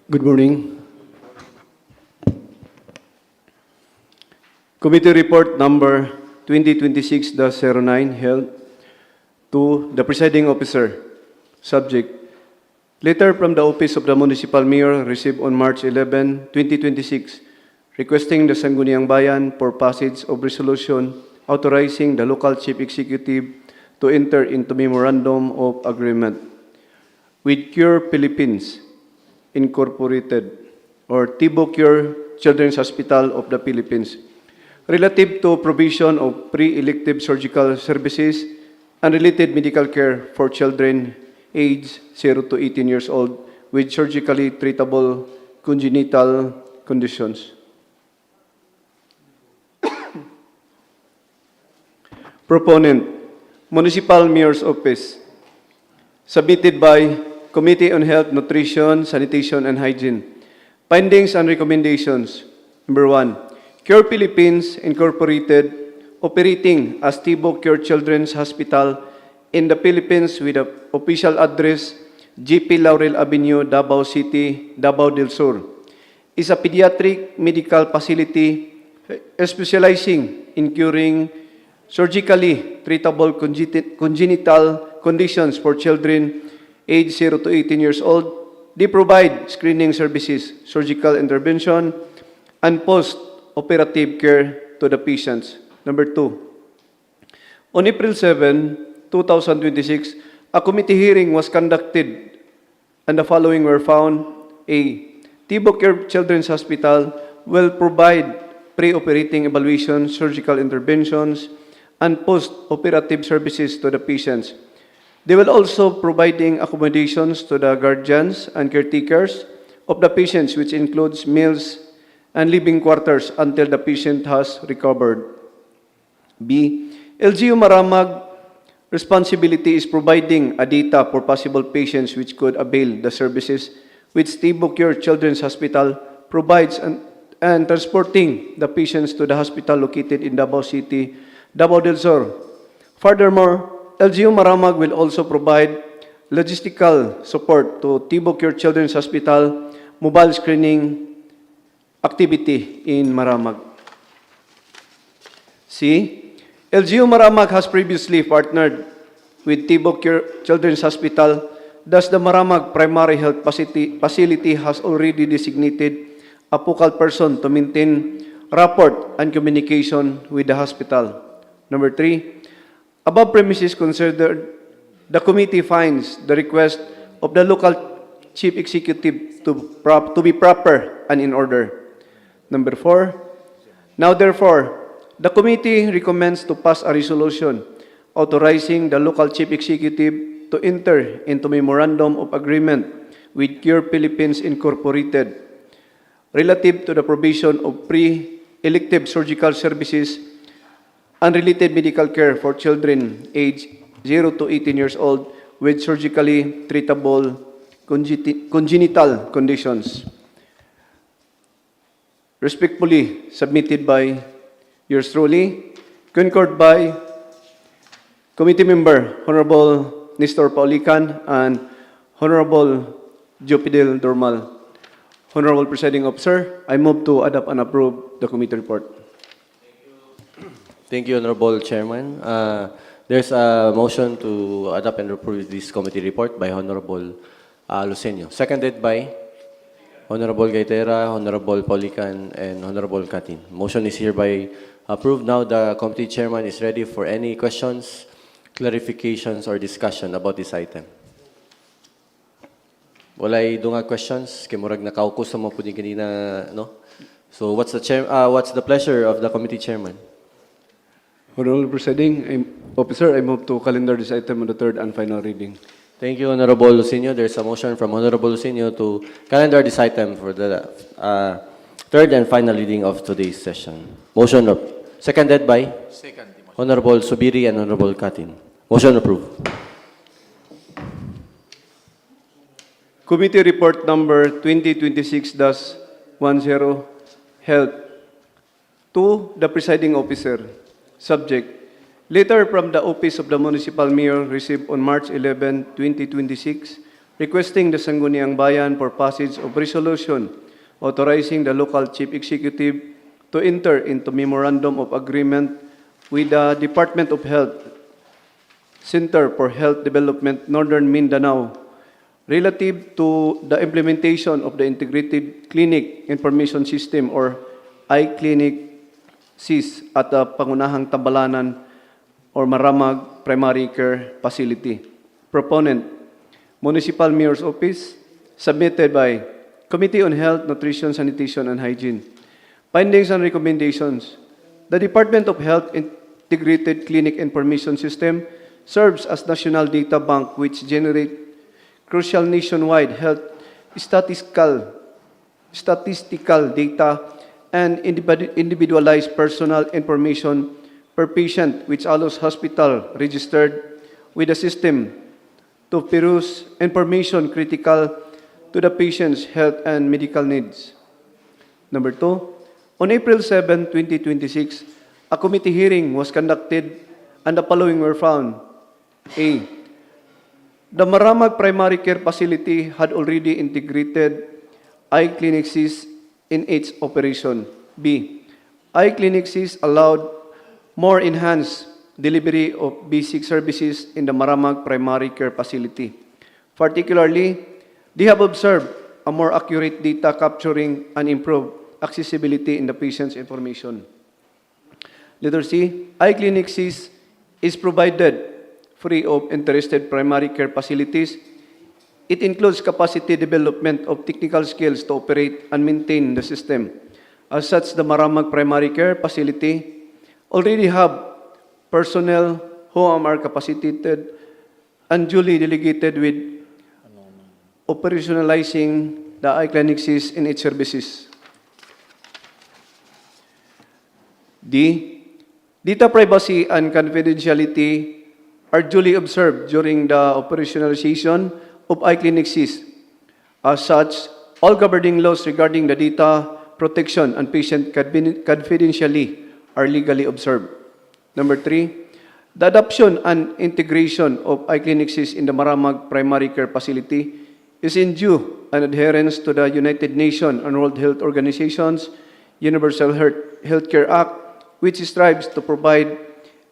Good morning. Committee report number 2026-09 held to the presiding officer. Subject: letter from the Office of the Municipal Mayor received on March 11, 2026, requesting the Sangguniang Bayan for passage of resolution authorizing the local chief executive to enter into memorandum of agreement with Cure Philippines Incorporated or 𝐒𝐄𝐒 Children's Hospital of the Philippines relative to provision of pre-elective surgical services and related medical care for children aged 0 to 18 years old with surgically treatable congenital conditions. Proponent, Municipal Mayor's Office. Submitted by Committee on Health, Nutrition, Sanitation, and Hygiene. Findings and recommendations. Number 1, Cure Philippines Incorporated, operating as 𝐒𝐄𝐒 Children's Hospital in the Philippines with an official address GP Laurel Avenue, Davao City, Davao del Sur, is a pediatric medical facility specializing in curing surgically treatable congenital conditions for children aged 0 to 18 years old. They provide screening services, surgical intervention, and post-operative care to the patients. Number 2, on April 7, 2026, a committee hearing was conducted and the following were found. A, 𝐒𝐄𝐒 Children's Hospital will provide pre-operating evaluation, surgical interventions, and post-operative services to the patients. They will also providing accommodations to the guardians and caretakers of the patients, which includes meals and living quarters until the patient has recovered. B, LGU Maramag responsibility is providing a data for possible patients which could avail the services which 𝐒𝐄𝐒 Children's Hospital provides and transporting the patients to the hospital located in Davao City, Davao del Sur. Furthermore, LGU Maramag will also provide logistical support to 𝐒𝐄𝐒 Children's Hospital mobile screening activity in Maramag. C, LGU Maramag has previously partnered with 𝐒𝐄𝐒 Children's Hospital. Thus, the Maramag Primary Health Facility has already designated a focal person to maintain rapport and communication with the hospital. Number 3, above premises considered, the committee finds the request of the local chief executive to be proper and in order. Number 4, now therefore, the committee recommends to pass a resolution authorizing the local chief executive to enter into memorandum of agreement with Cure Philippines Incorporated relative to the provision of pre-elective surgical services and related medical care for children aged 0 to 18 years old with surgically treatable congenital conditions. Respectfully submitted by yours truly, concurred by Committee Member Honorable Nestor Paulican and Honorable Jopidel Dormal. Honorable Presiding Officer, I move to adopt and approve the committee report. Thank you, Honorable Chairman. There's a motion to adopt and approve this committee report by Honorable Lucenio, seconded by Honorable Gaitera, Honorable Paulican, and Honorable Katin. Motion is hereby approved. Now the committee chairman is ready for any questions, clarifications, or discussion about this item. Walay dunga questions, kay murag nakaukus sa mga pudi kanina, no? So what's the pleasure of the committee chairman? Honorable Presiding Officer, I move to calendar this item on the third and final reading. Thank you, Honorable Lucenio. There's a motion from Honorable Lucenio to calendar this item for the third and final reading of today's session. Motion seconded by Honorable Subiri and Honorable Katin. Motion approved. Committee report number 2026-10 held to the presiding officer. Subject, letter from the Office of the Municipal Mayor received on March 11, 2026, requesting the Sangguniang Bayan for passage of resolution authorizing the local chief executive to enter into memorandum of agreement with the Department of Health, Center for Health Development, Northern Mindanao, relative to the implementation of the Integrated Clinic Information System or 𝐒𝐀𝐀𝐍𝐆 at the Pangunahang Tambalanan or Maramag Primary Care Facility. Proponent, Municipal Mayor's Office, submitted by Committee on Health, Nutrition, Sanitation, and Hygiene. Findings and recommendations. The Department of Health Integrated Clinic Information System serves as national data bank which generate crucial nationwide health statistical data and individualized personal information per patient, which allows hospital registered with the system to peruse information critical to the patient's health and medical needs. Number 2, on April 7, 2026, a committee hearing was conducted and the following were found. A. The Maramag Primary Care Facility had already integrated 𝐒𝐀𝐍𝐆 in its operation. B. 𝐒𝐀𝐍𝐆 allowed more enhanced delivery of basic services in the Maramag Primary Care Facility. Particularly, they have observed a more accurate data capturing and improved accessibility in the patient's information. Letter C. 𝐒𝐀𝐍𝐆 is provided free of interested primary care facilities. It includes capacity development of technical skills to operate and maintain the system. As such, the Maramag Primary Care Facility already have personnel who are capacitated and duly delegated with operationalizing the 𝐒𝐀𝐍𝐆 in its services. D. Data privacy and confidentiality are duly observed during the operationalization of 𝐒𝐀𝐍𝐆. As such, all governing laws regarding the data protection and patient confidentiality are legally observed. Number 3, the adoption and integration of 𝐒𝐀𝐍𝐆 in the Maramag Primary Care Facility is in due and adherence to the United Nations and World Health Organization's Universal Healthcare Act, which strives to provide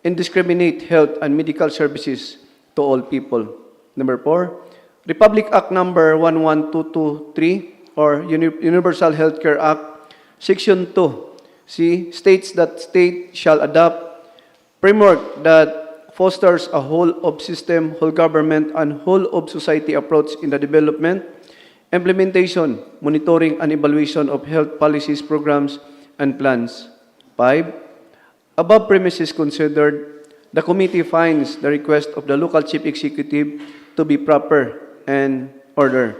indiscriminate health and medical services to all people. Number 4, Republic Act Number 11223 or Universal Healthcare Act, Section 2C states that state shall adopt framework that fosters a whole of system, whole government, and whole of society approach in the development, implementation, monitoring, and evaluation of health policies, programs, and plans. 5, above premises considered, the committee finds the request of the local chief executive to be proper and order.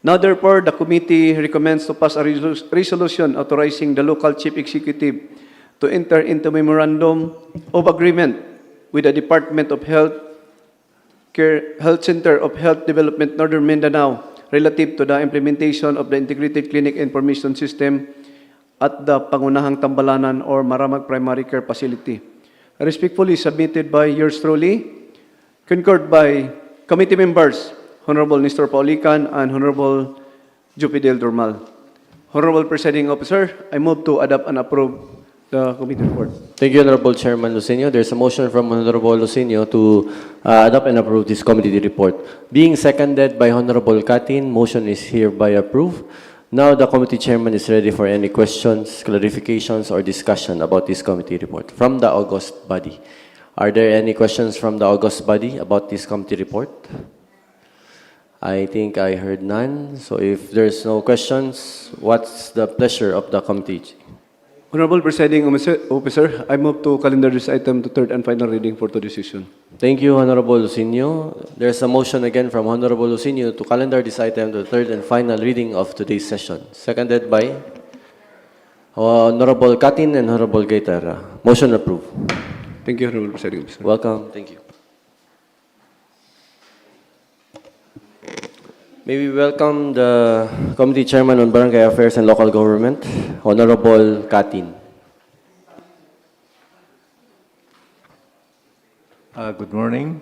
Now, therefore, the committee recommends to pass a resolution authorizing the local chief executive to enter into memorandum of agreement with the Department of Health Center of Health Development, Northern Mindanao, relative to the implementation of the Integrated Clinic Information System at the Pangunahang Tambalanan or Maramag Primary Care Facility. Respectfully submitted by yours truly, concurred by committee members, Honorable Nestor Paulican and Honorable Jupidel Dormal. Honorable Presiding Officer, I move to adopt and approve the committee report. Thank you, Honorable Chairman Lucenio. There's a motion from Honorable Lucenio to adopt and approve this committee report. Being seconded by Honorable Katin, motion is hereby approved. Now the committee chairman is ready for any questions, clarifications, or discussion about this committee report from the august body. Are there any questions from the august body about this committee report? I think I heard none. So if there's no questions, what's the pleasure of the committee? Honorable Presiding Officer, I move to calendar this item to third and final reading for the decision. Thank you, Honorable Lucenio. There's a motion again from Honorable Lucenio to calendar this item to the third and final reading of today's session. Seconded by Honorable Katin and Honorable Gaitara. Motion approved. Thank you, Honorable Presiding Officer. Welcome. Thank you. May we welcome the Committee Chairman on Barangay Affairs and Local Government, Honorable Katin. Good morning.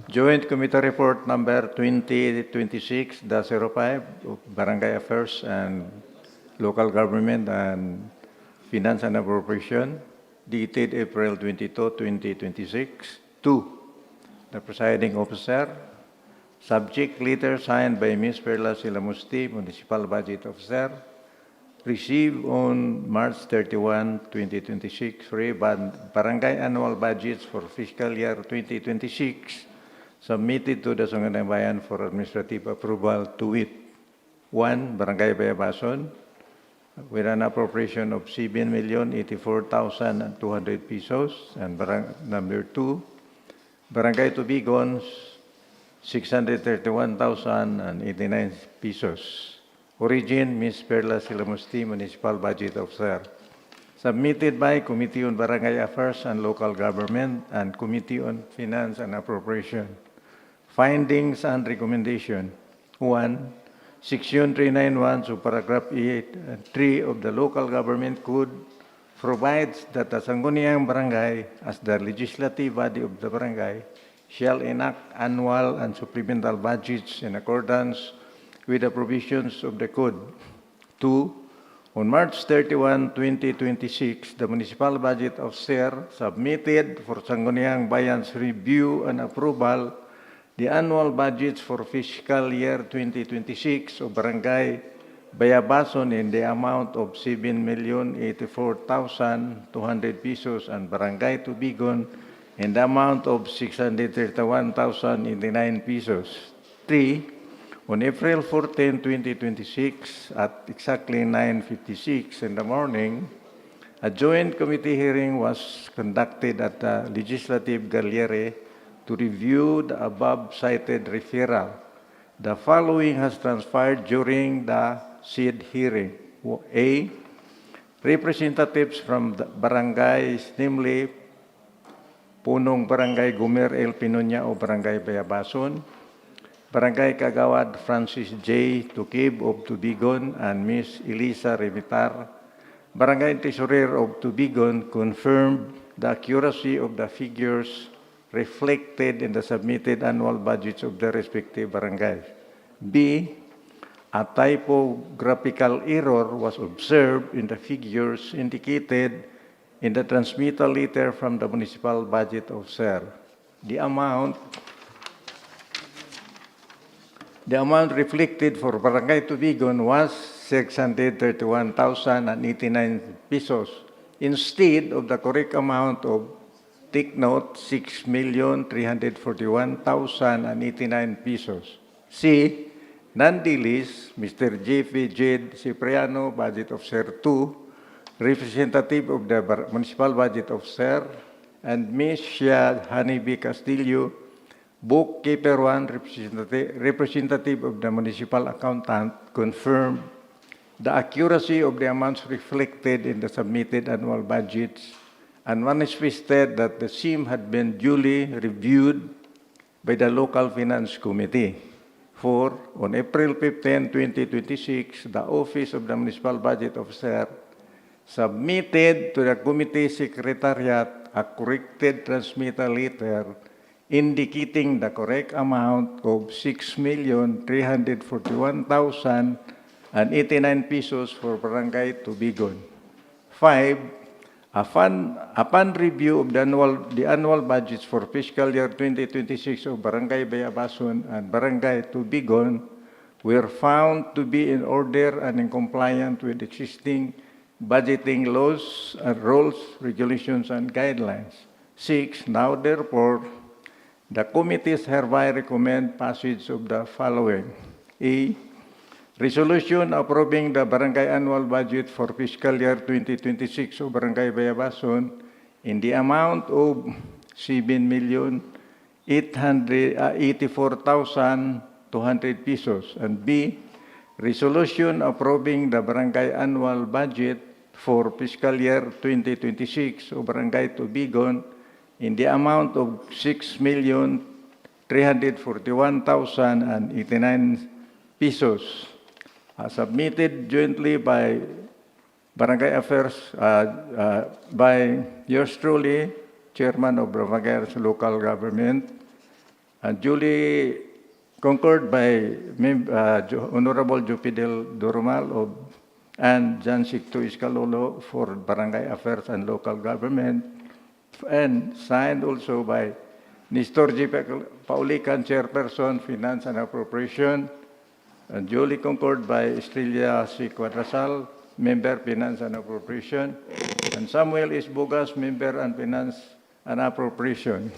Joint Committee Report number 2026-05 of Barangay Affairs and Local Government and Finance and Appropriation, dated April 22, 2026. 2. The presiding officer, subject letter signed by Ms. Perla Silamusti, Municipal Budget Officer, received on March 31, 2026, Barangay Annual Budgets for Fiscal Year 2026, submitted to the Sangguniang Bayan for administrative approval to wit. 1. Barangay Bayabason, with an appropriation of 7,084,200 pesos. And number 2, Barangay Tubigons, 631,089 pesos. Origin, Ms. Perla Silamusti, Municipal Budget Officer. Submitted by Committee on Barangay Affairs and Local Government and Committee on Finance and Appropriation. Findings and recommendation. 1. Section 391 of paragraph 8 and 3 of the Local Government Code provides that the Sangguniang Barangay, as the legislative body of the barangay, shall enact annual and supplemental budgets in accordance with the provisions of the Code. 2. On March 31, 2026, the Municipal Budget Officer submitted for Sangguniang Bayan's review and approval the annual budgets for fiscal year 2026 of Barangay Bayabason in the amount of 7,084,200 pesos and Barangay Tubigon in the amount of 631,089 pesos. 3. On April 14, 2026, at exactly 9:56 in the morning, a joint committee hearing was conducted at the Legislative Gallery to review the above-cited referral. The following has transpired during the said hearing. A. Representatives from the barangays, namely Punong Barangay Gumer El Pinunya o Barangay Bayabason, Barangay Kagawad Francis J. Tukib of Tubigon and Ms. Elisa Remitar, Barangay Tesorer of Tubigon, confirmed the accuracy of the figures reflected in the submitted annual budgets of the respective barangays. B. A typographical error was observed in the figures indicated in the transmittal letter from the Municipal Budget Officer. The amount reflected for Barangay Tubigon was 631,089 pesos instead of the correct amount of, take note, 6,341,089 pesos. C. Nonetheless, Mr. J.P.J. Cipriano, Budget Officer 2, representative of the Municipal Budget Officer, and Ms. Shia Hanibi Castillo, Bookkeeper 1, representative of the Municipal Accountant, confirmed the accuracy of the amounts reflected in the submitted annual budgets and manifested that the same had been duly reviewed by the Local Finance Committee. 4. On April 15, 2026, the Office of the Municipal Budget Officer submitted to the Committee Secretariat a corrected transmittal letter indicating the correct amount of 6,341,089 pesos for Barangay Tubigon. 5. Upon review of the annual budgets for fiscal year 2026 of Barangay Bayabason and Barangay Tubigon were found to be in order and in compliance with existing budgeting laws and rules, regulations, and guidelines. 6. Now, therefore, the committees hereby recommend passage of the following. A. Resolution approving the Barangay Annual Budget for fiscal year 2026 of Barangay Bayabason in the amount of 7,884,200 pesos. And B. Resolution approving the Barangay Annual Budget for fiscal year 2026 of Barangay Tubigon in the amount of 6,341,089 pesos. Submitted jointly by Barangay Affairs, by yours truly, Chairman of Barangay Local Government, duly concurred by Honorable Jupidel Durmal and 𝐁𝐀𝐘𝐃𝐍 for Barangay Affairs and Local Government, and signed also by Nestor G. Paulican, Chairperson, Finance and Appropriation, and duly concurred by Estrella C. Quadrasal, Member, Finance and Appropriation, and Samuel S. Bugas, Member and Finance and Appropriation.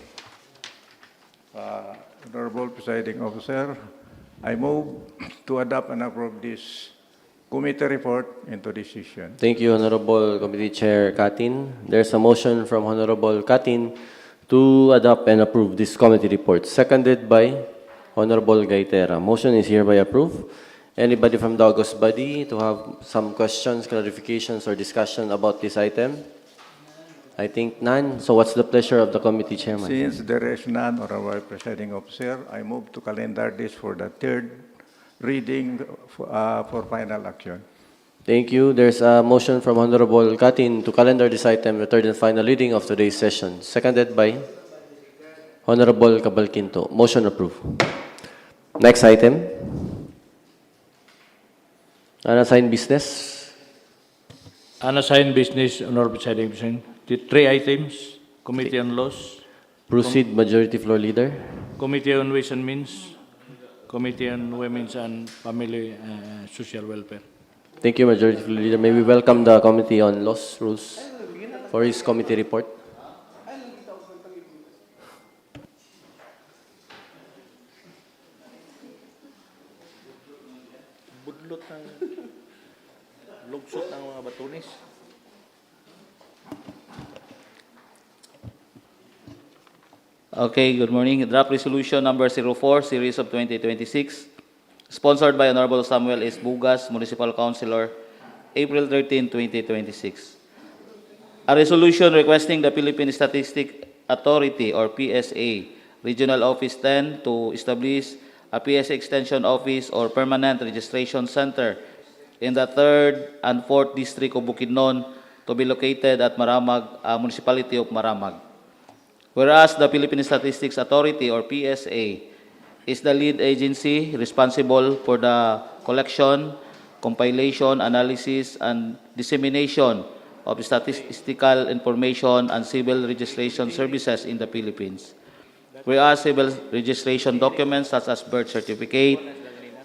Honorable Presiding Officer, I move to adopt and approve this committee report into decision. Thank you, Honorable Committee Chair Katin. There's a motion from Honorable Katin to adopt and approve this committee report, seconded by Honorable Gaitera. Motion is hereby approved. Anybody from the August body to have some questions, clarifications, or discussion about this item? I think none. So what's the pleasure of the committee chairman? Since there is none, Honorable Presiding Officer, I move to calendar this for the third reading for final action. Thank you. There's a motion from Honorable Katin to calendar this item, the third and final reading of today's session, seconded by Honorable Cabalquinto. Motion approved. Next item. Unassigned business. Unassigned business, Honorable Presiding Officer. The three items, Committee on Laws, Proceed, Majority Floor Leader. Committee on Ways and Means, Committee on Women's and Family Social Welfare. Thank you, Majority Floor Leader. May we welcome the Committee on Laws, Rules for his committee report. Budlot ng lugsot ng mga batunis. Okay, good morning. Draft Resolution number 04, Series of 2026, sponsored by Honorable Samuel S. Bugas, Municipal Councilor, April 13, 2026. A resolution requesting the Philippine Statistic Authority or PSA Regional Office 10 to establish a PSA Extension Office or Permanent Registration Center in the 3rd and 4th District of Bukidnon to be located at Maramag, Municipality of Maramag. Whereas the Philippine Statistics Authority or PSA is the lead agency responsible for the collection, compilation, analysis, and dissemination of statistical information and civil registration services in the Philippines. Whereas civil registration documents such as birth certificate,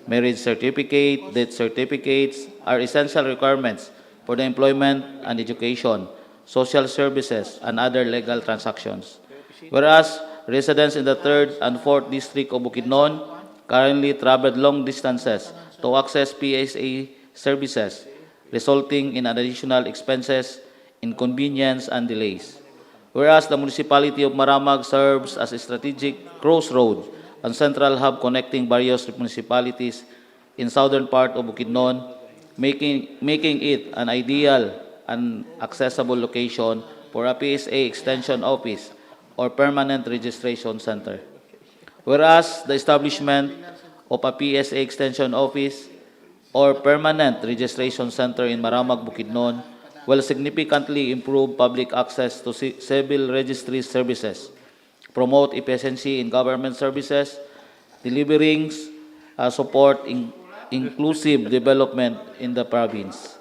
marriage certificate, death certificates are essential requirements for the employment and education, social services, and other legal transactions. Whereas residents in the 3rd and 4th District of Bukidnon currently travel long distances to access PSA services, resulting in additional expenses, inconvenience, and delays. Whereas the Municipality of Maramag serves as a strategic crossroad and central hub connecting various municipalities in southern part of Bukidnon, making it an ideal and accessible location for a PSA Extension Office or Permanent Registration Center. Whereas the establishment of a PSA Extension Office or Permanent Registration Center in Maramag, Bukidnon will significantly improve public access to civil registry services, promote efficiency in government services, delivering support in inclusive development in the province.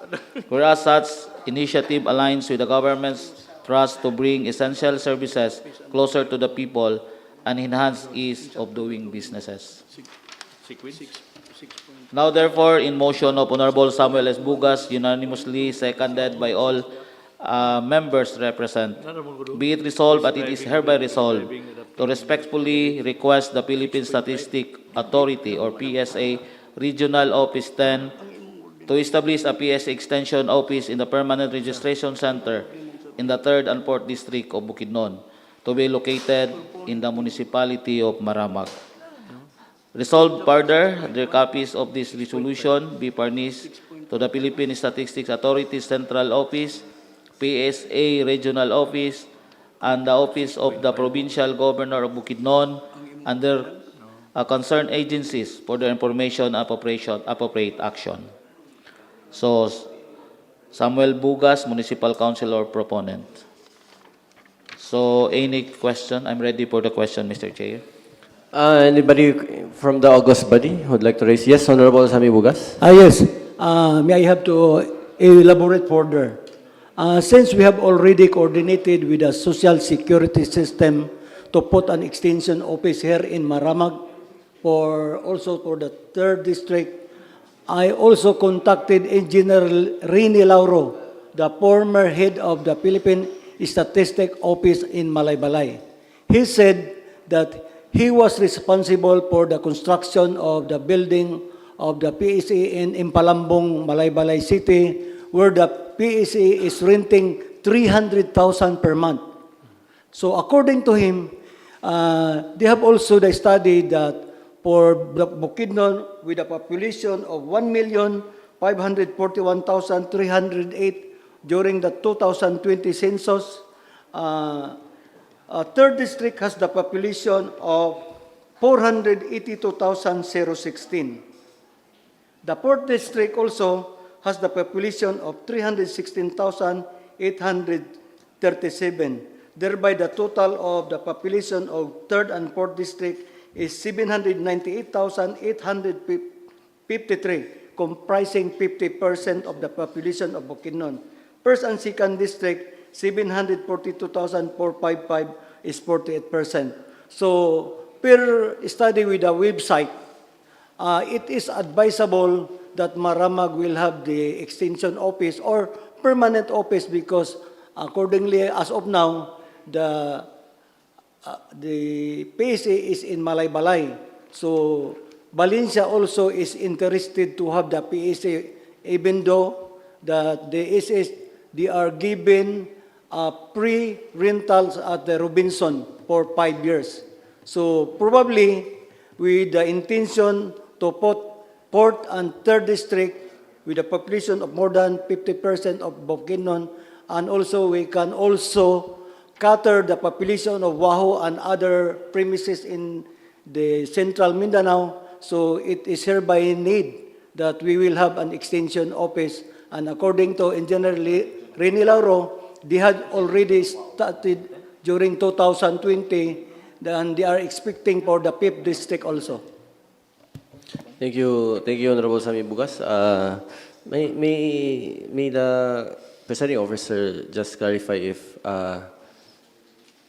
Whereas such initiative aligns with the government's thrust to bring essential services closer to the people and enhance ease of doing businesses. Now, therefore, in motion of Honorable Samuel S. Bugas, unanimously seconded by all members represent, be it resolved that it is hereby resolved to respectfully request the Philippine Statistic Authority or PSA Regional Office 10 to establish a PSA Extension Office in the Permanent Registration Center in the 3rd and 4th District of Bukidnon to be located in the Municipality of Maramag. Resolved further, the copies of this resolution be furnished to the Philippine Statistics Authority Central Office, PSA Regional Office, and the Office of the Provincial Governor of Bukidnon and their concerned agencies for their information and appropriate action. So, Samuel Bugas, Municipal Councilor, proponent. So, any question? I'm ready for the question, Mr. Chair. Anybody from the August body would like to raise? Yes, Honorable Sammy Bugas. Yes. May I have to elaborate further? Since we have already coordinated with the social security system to put an extension office here in Maramag also for the 3rd district, I also contacted Engineer Rini Lauro, the former head of the Philippine Statistic Office in Malaybalay. He said that he was responsible for the construction of the building of the PSA in Impalambong, Malaybalay City, where the PSA is renting 300,000 per month. So according to him, they have also the study that for Bukidnon with a population of 1,541,308 during the 2020 census, 3rd district has the population of 482,016. The 4th district also has the population of 316,837. Thereby, the total of the population of 3rd and 4th district is 798,853, comprising 50% of the population of Bukidnon. 1st and 2nd district, 742,455 is 48%. So, per study with the website, it is advisable that Maramag will have the extension office or permanent office because accordingly, as of now, the PSA is in Malaybalay. So, Valencia also is interested to have the PSA even though they are given pre-rentals at the Robinson for 5 years. So, probably with the intention to put 4th and 3rd district with a population of more than 50% of Bukidnon, and also we can also cater the population of Wahoo and other premises in the central Mindanao. So it is hereby need that we will have an extension office. And according to Engineer Reni Lauro, they had already started during 2020, and they are expecting for the 5th district also. Thank you, Honorable Sammy Bugas. May the presiding officer just clarify if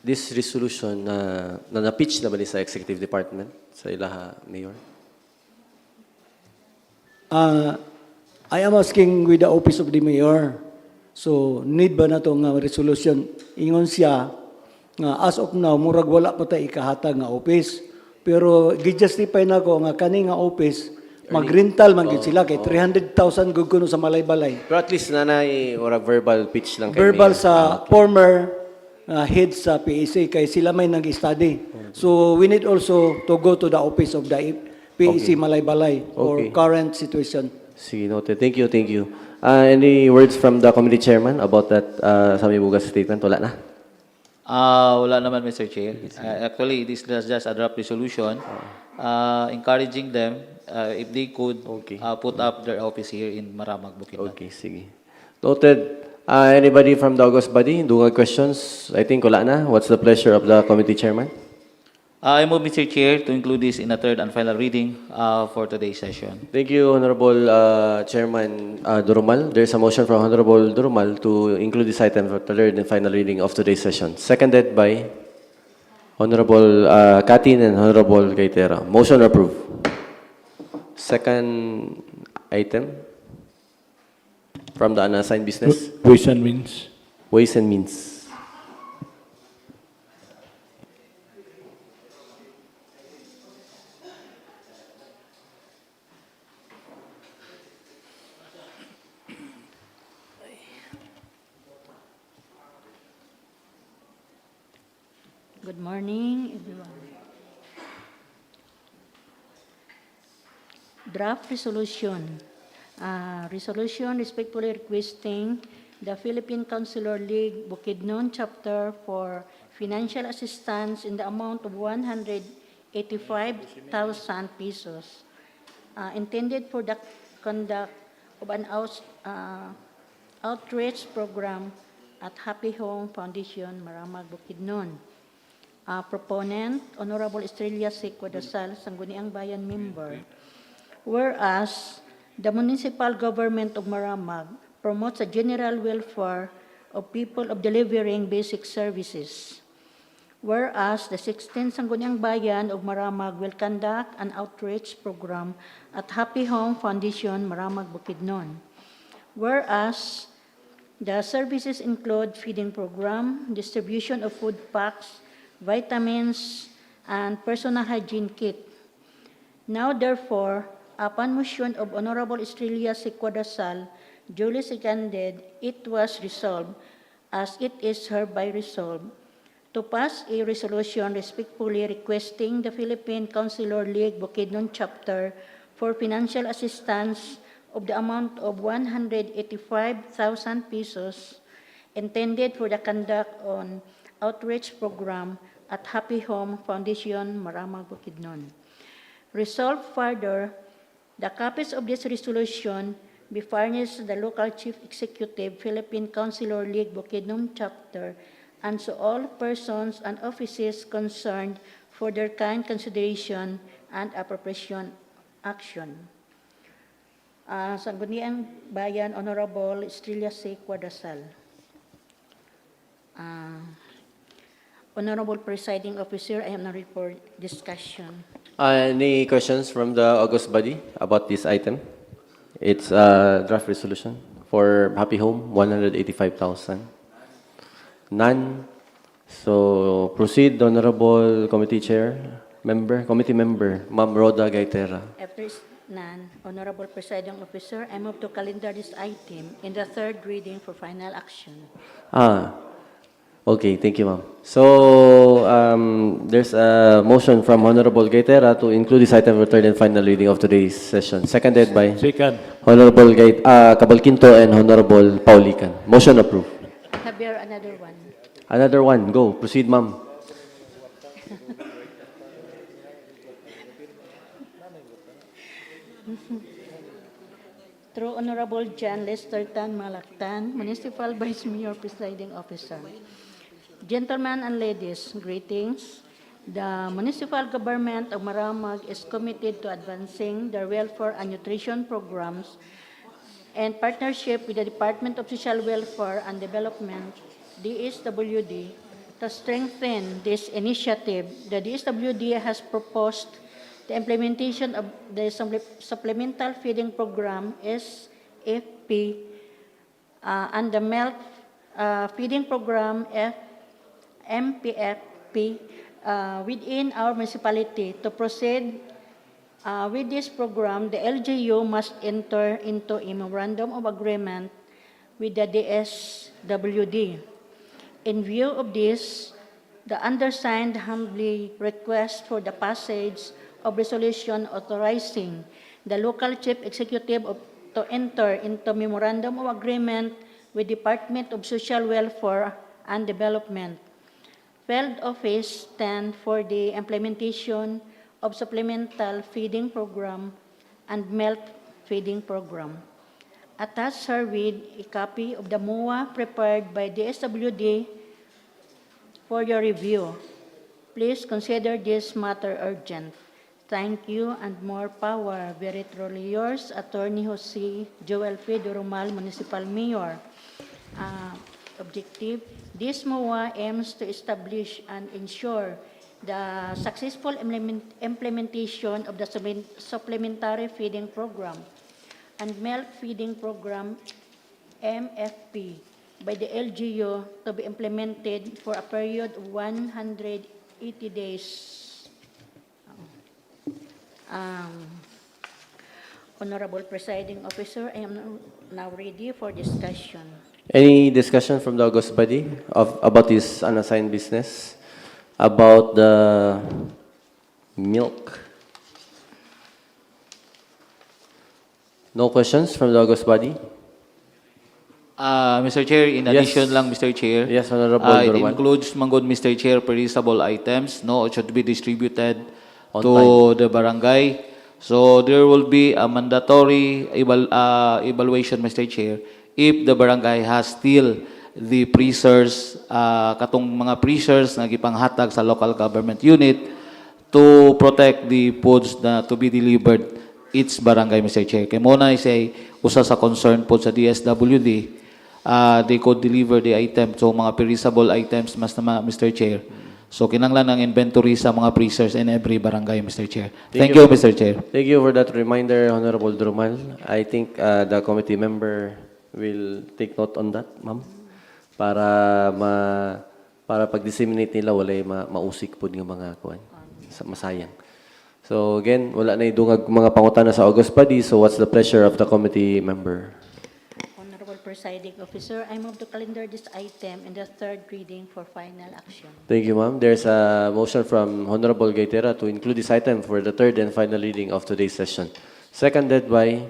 this resolution na na-pitch na ba ni sa Executive Department sa ilaha, Mayor? I am asking with the Office of the Mayor. So, need ba na itong resolution? Ingon siya, as of now, murag wala pa tayo ikahatag nga office. Pero, gi-justify na ko nga kani nga office, mag-rental man gid sila kay 300,000 gud kuno sa Malaybalay. Pero at least nanay or a verbal pitch lang kay Verbal Mayor. sa former head sa PSA kay sila may nag-study. So, we need also to go to the office of the PSA Malaybalay for current situation. Sige, noted. Thank you. Any words from the committee chairman about that Sammy Bugas statement? Wala na? Wala naman, Mr. Chair. Actually, this is just a draft resolution encouraging them if they could put up their office here in Maramag, Bukidnon. Okay, sige. Noted. Anybody from the August body? Dungal questions? I think wala na. What's the pleasure of the committee chairman? I move, Mr. Chair, to include this in a 3rd and final reading for today's session. Thank you, Honorable Chairman Durumal. There's a motion from Honorable Durumal to include this item for the 3rd and final reading of today's session. Seconded by Honorable Katin and Honorable Gaitera. Motion approved. Second item from the unassigned business. Ways and Means. Ways and Means. Good morning, everyone. Draft resolution. Resolution respectfully requesting the Philippine Consular League Bukidnon chapter for financial assistance in the amount of 185,000 pesos intended for the conduct of an outreach program at Happy Home Foundation, Maramag, Bukidnon. Proponent, Honorable Estrella C. Cuadasal, Sangguniang Bayan member. Whereas, the municipal government of Maramag promotes the general welfare of people of delivering basic services. Whereas, the 16th Sangguniang Bayan of Maramag will conduct an outreach program at Happy Home Foundation, Maramag, Bukidnon. Whereas, the services include feeding program, distribution of food packs, vitamins, and personal hygiene kit. Now, therefore, upon motion of Honorable Estrella C. Cuadasal, duly seconded, it was resolved, as it is hereby resolved, to pass a resolution respectfully requesting the Philippine Consular League Bukidnon Chapter for financial assistance of the amount of 185,000 pesos intended for the conduct on outreach program at Happy Home Foundation, Maramag, Bukidnon. Resolved further, the copies of this resolution be furnished to the local chief executive, Philippine Consular League Bukidnon Chapter, and to all persons and offices concerned for their kind consideration and appropriation action. Sangguniang Bayan, Honorable Estrella C. Cuadasal. Honorable Presiding Officer, I have no report discussion. Any questions from the August body about this item? It's a draft resolution for Happy Home, 185,000. None. So proceed, Honorable Committee Member, Ma'am Rhoda Gaitera. After none, Honorable Presiding Officer, I move to calendar this item in the third reading for final action. Okay, thank you, ma'am. So there's a motion from Honorable Gaitera to include this item for third and final reading of today's session, seconded by Second. Honorable Cabalquinto and Honorable Paulican. Motion approved. Javier, another one. Another one. Go. Proceed, ma'am. Through Honorable John Lester Tan Malactan, Municipal Vice Mayor, Presiding Officer. Gentlemen and ladies, greetings. The municipal government of Maramag is committed to advancing the welfare and nutrition programs in partnership with the Department of Social Welfare and Development, DSWD. To strengthen this initiative, the DSWD has proposed the implementation of the Supplemental Feeding Program, SFP, and the Milk Feeding Program, MPFP, within our municipality. To proceed with this program, the LGU must enter into a memorandum of agreement with the DSWD. In view of this, the undersigned humbly request for the passage of resolution authorizing the local chief executive to enter into memorandum of agreement with Department of Social Welfare and Development, Field Office 10 for the implementation of Supplemental Feeding Program and Milk Feeding Program. Attached herewith a copy of the MOA prepared by the SWD for your review. Please consider this matter urgent. Thank you and more power. Very truly yours, Attorney Jose Joel P. Durumal, Municipal Mayor. Objective, this MOA aims to establish and ensure the successful implementation of the Supplementary Feeding Program and Milk Feeding Program, MFP, by the LGU to be implemented for a period of 180 days. Honorable Presiding Officer, I am now ready for discussion. Any discussion from the August body about this unassigned business? About the milk? No questions from the August body? Mr. Chair, in addition lang, Mr. Chair, Yes, Honorable it Durman. includes, manggod, Mr. Chair, perishable items, no, it should be distributed On to the barangay. So there will be a mandatory evaluation, Mr. Chair, if the barangay has still the preachers, katong mga preachers nga gipanghatag sa local government unit to protect the foods na to be delivered each barangay, Mr. Chair. Kaya muna say, usa sa concern po sa DSWD, they could deliver the item, so mga perishable items, mas naman, Mr. Chair. So kinanglan ang inventory sa mga preachers in every barangay, Mr. Chair. Thank you, Mr. Chair. Thank you for that reminder, Honorable Drumal. I think the committee member will take note on that, ma'am, para pag-disseminate nila walay mausik po ng mga kuan masayang. So again, wala na idungag mga pangutana sa August Padi. So what's the pleasure of the committee member? Honorable Presiding Officer, I move to calendar this item in the third reading for final action. Thank you, ma'am. There's a motion from Honorable Gaitera to include this item for the third and final reading of today's session. Seconded by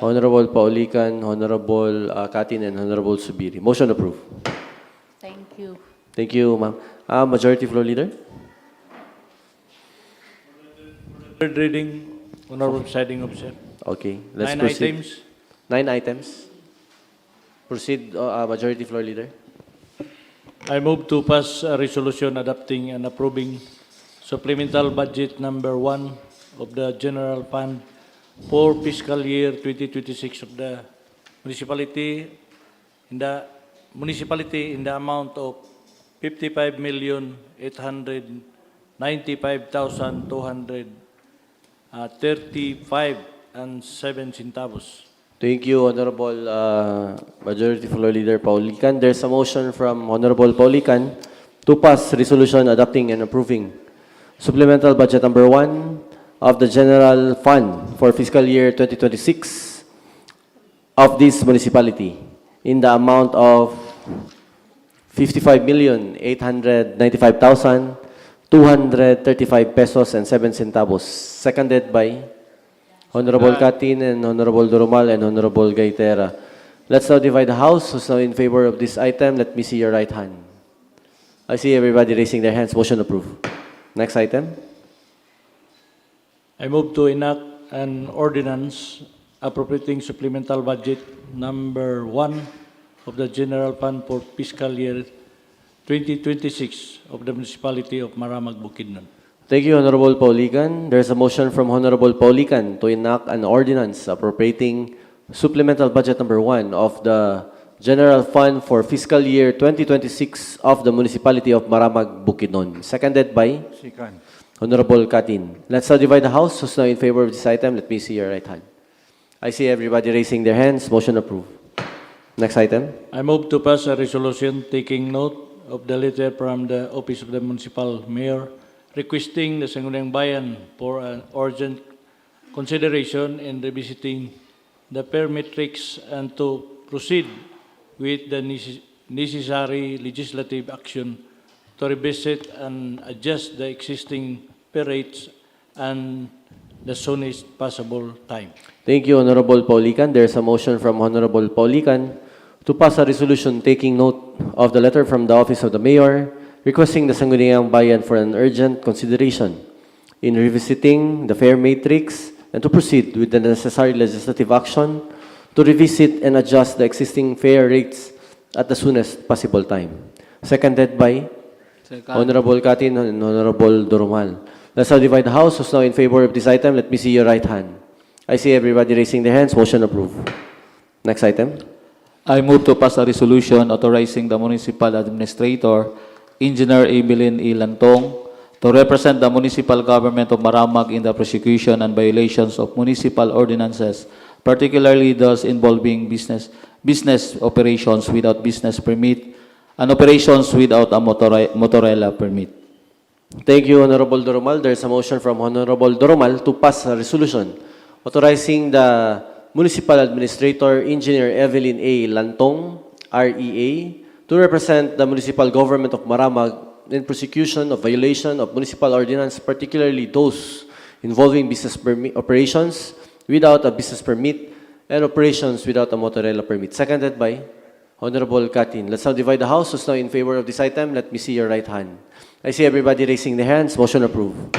Honorable Paulican, Honorable Katin, and Honorable Subiri. Motion approved. Thank you. Thank you, ma'am. Majority Floor Leader? Third reading, Honorable Presiding Officer. Okay, let's 9 proceed. items. 9 items. Proceed, Majority Floor Leader. I move to pass a resolution adopting and approving supplemental budget number 1 of the General Fund for fiscal year 2026 of the municipality in the amount of 55,895,235.07. Thank you, Honorable Majority Floor Leader Paulican. There's a motion from Honorable Paulican to pass resolution adopting and approving supplemental budget number 1 of the General Fund for fiscal year 2026 of this municipality in the amount of 55,895,235 pesos and 7 centavos. Seconded by Honorable Katin and Honorable Durumal and Honorable Gaitera. Let's now divide the House. Who's now in favor of this item? Let me see your right hand. I see everybody raising their hands. Motion approved. Next item. I move to enact an ordinance appropriating supplemental budget number 1 of the General Fund for fiscal year 2026 of the Municipality of Maramag, Bukidnon. Thank you, Honorable Paulican. There's a motion from Honorable Paulican to enact an ordinance appropriating supplemental budget number 1 of the General Fund for fiscal year 2026 of the Municipality of Maramag, Bukidnon. Seconded by Second. Honorable Katin. Let's now divide the House. Who's now in favor of this item? Let me see your right hand. I see everybody raising their hands. Motion approved. Next item. I move to pass a resolution taking note of the letter from the Office of the Municipal Mayor requesting the Sangguniang Bayan for an urgent consideration in revisiting the permit tricks and to proceed with the necessary legislative action to revisit and adjust the existing pay rates and the soonest possible time. Thank you, Honorable Paulican. There's a motion from Honorable Paulican to pass a resolution taking note of the letter from the Office of the Mayor requesting the Sangguniang Bayan for an urgent consideration in revisiting the fare matrix and to proceed with the necessary legislative action to revisit and adjust the existing fare rates at the soonest possible time. Seconded by Honorable Katin and Honorable Durumal. Let's now divide the House. Who's now in favor of this item? Let me see your right hand. I see everybody raising their hands. Motion approved. Next item. I move to pass a resolution authorizing the Municipal Administrator, Engineer Evelyn E. Lantong, to represent the municipal government of Maramag in the prosecution and violations of municipal ordinances, particularly those involving business operations without business permit and operations without a motorella permit. Thank you, Honorable Durumal. There's a motion from Honorable Durumal to pass a resolution authorizing the Municipal Administrator, Engineer Evelyn A. Lantong, REA, to represent the municipal government of Maramag in prosecution of violation of municipal ordinance, particularly those involving business operations without a business permit and operations without a motorella permit. Seconded by Honorable Katin. Let's now divide the House. Who's now in favor of this item? Let me see your right hand. I see everybody raising their hands. Motion approved.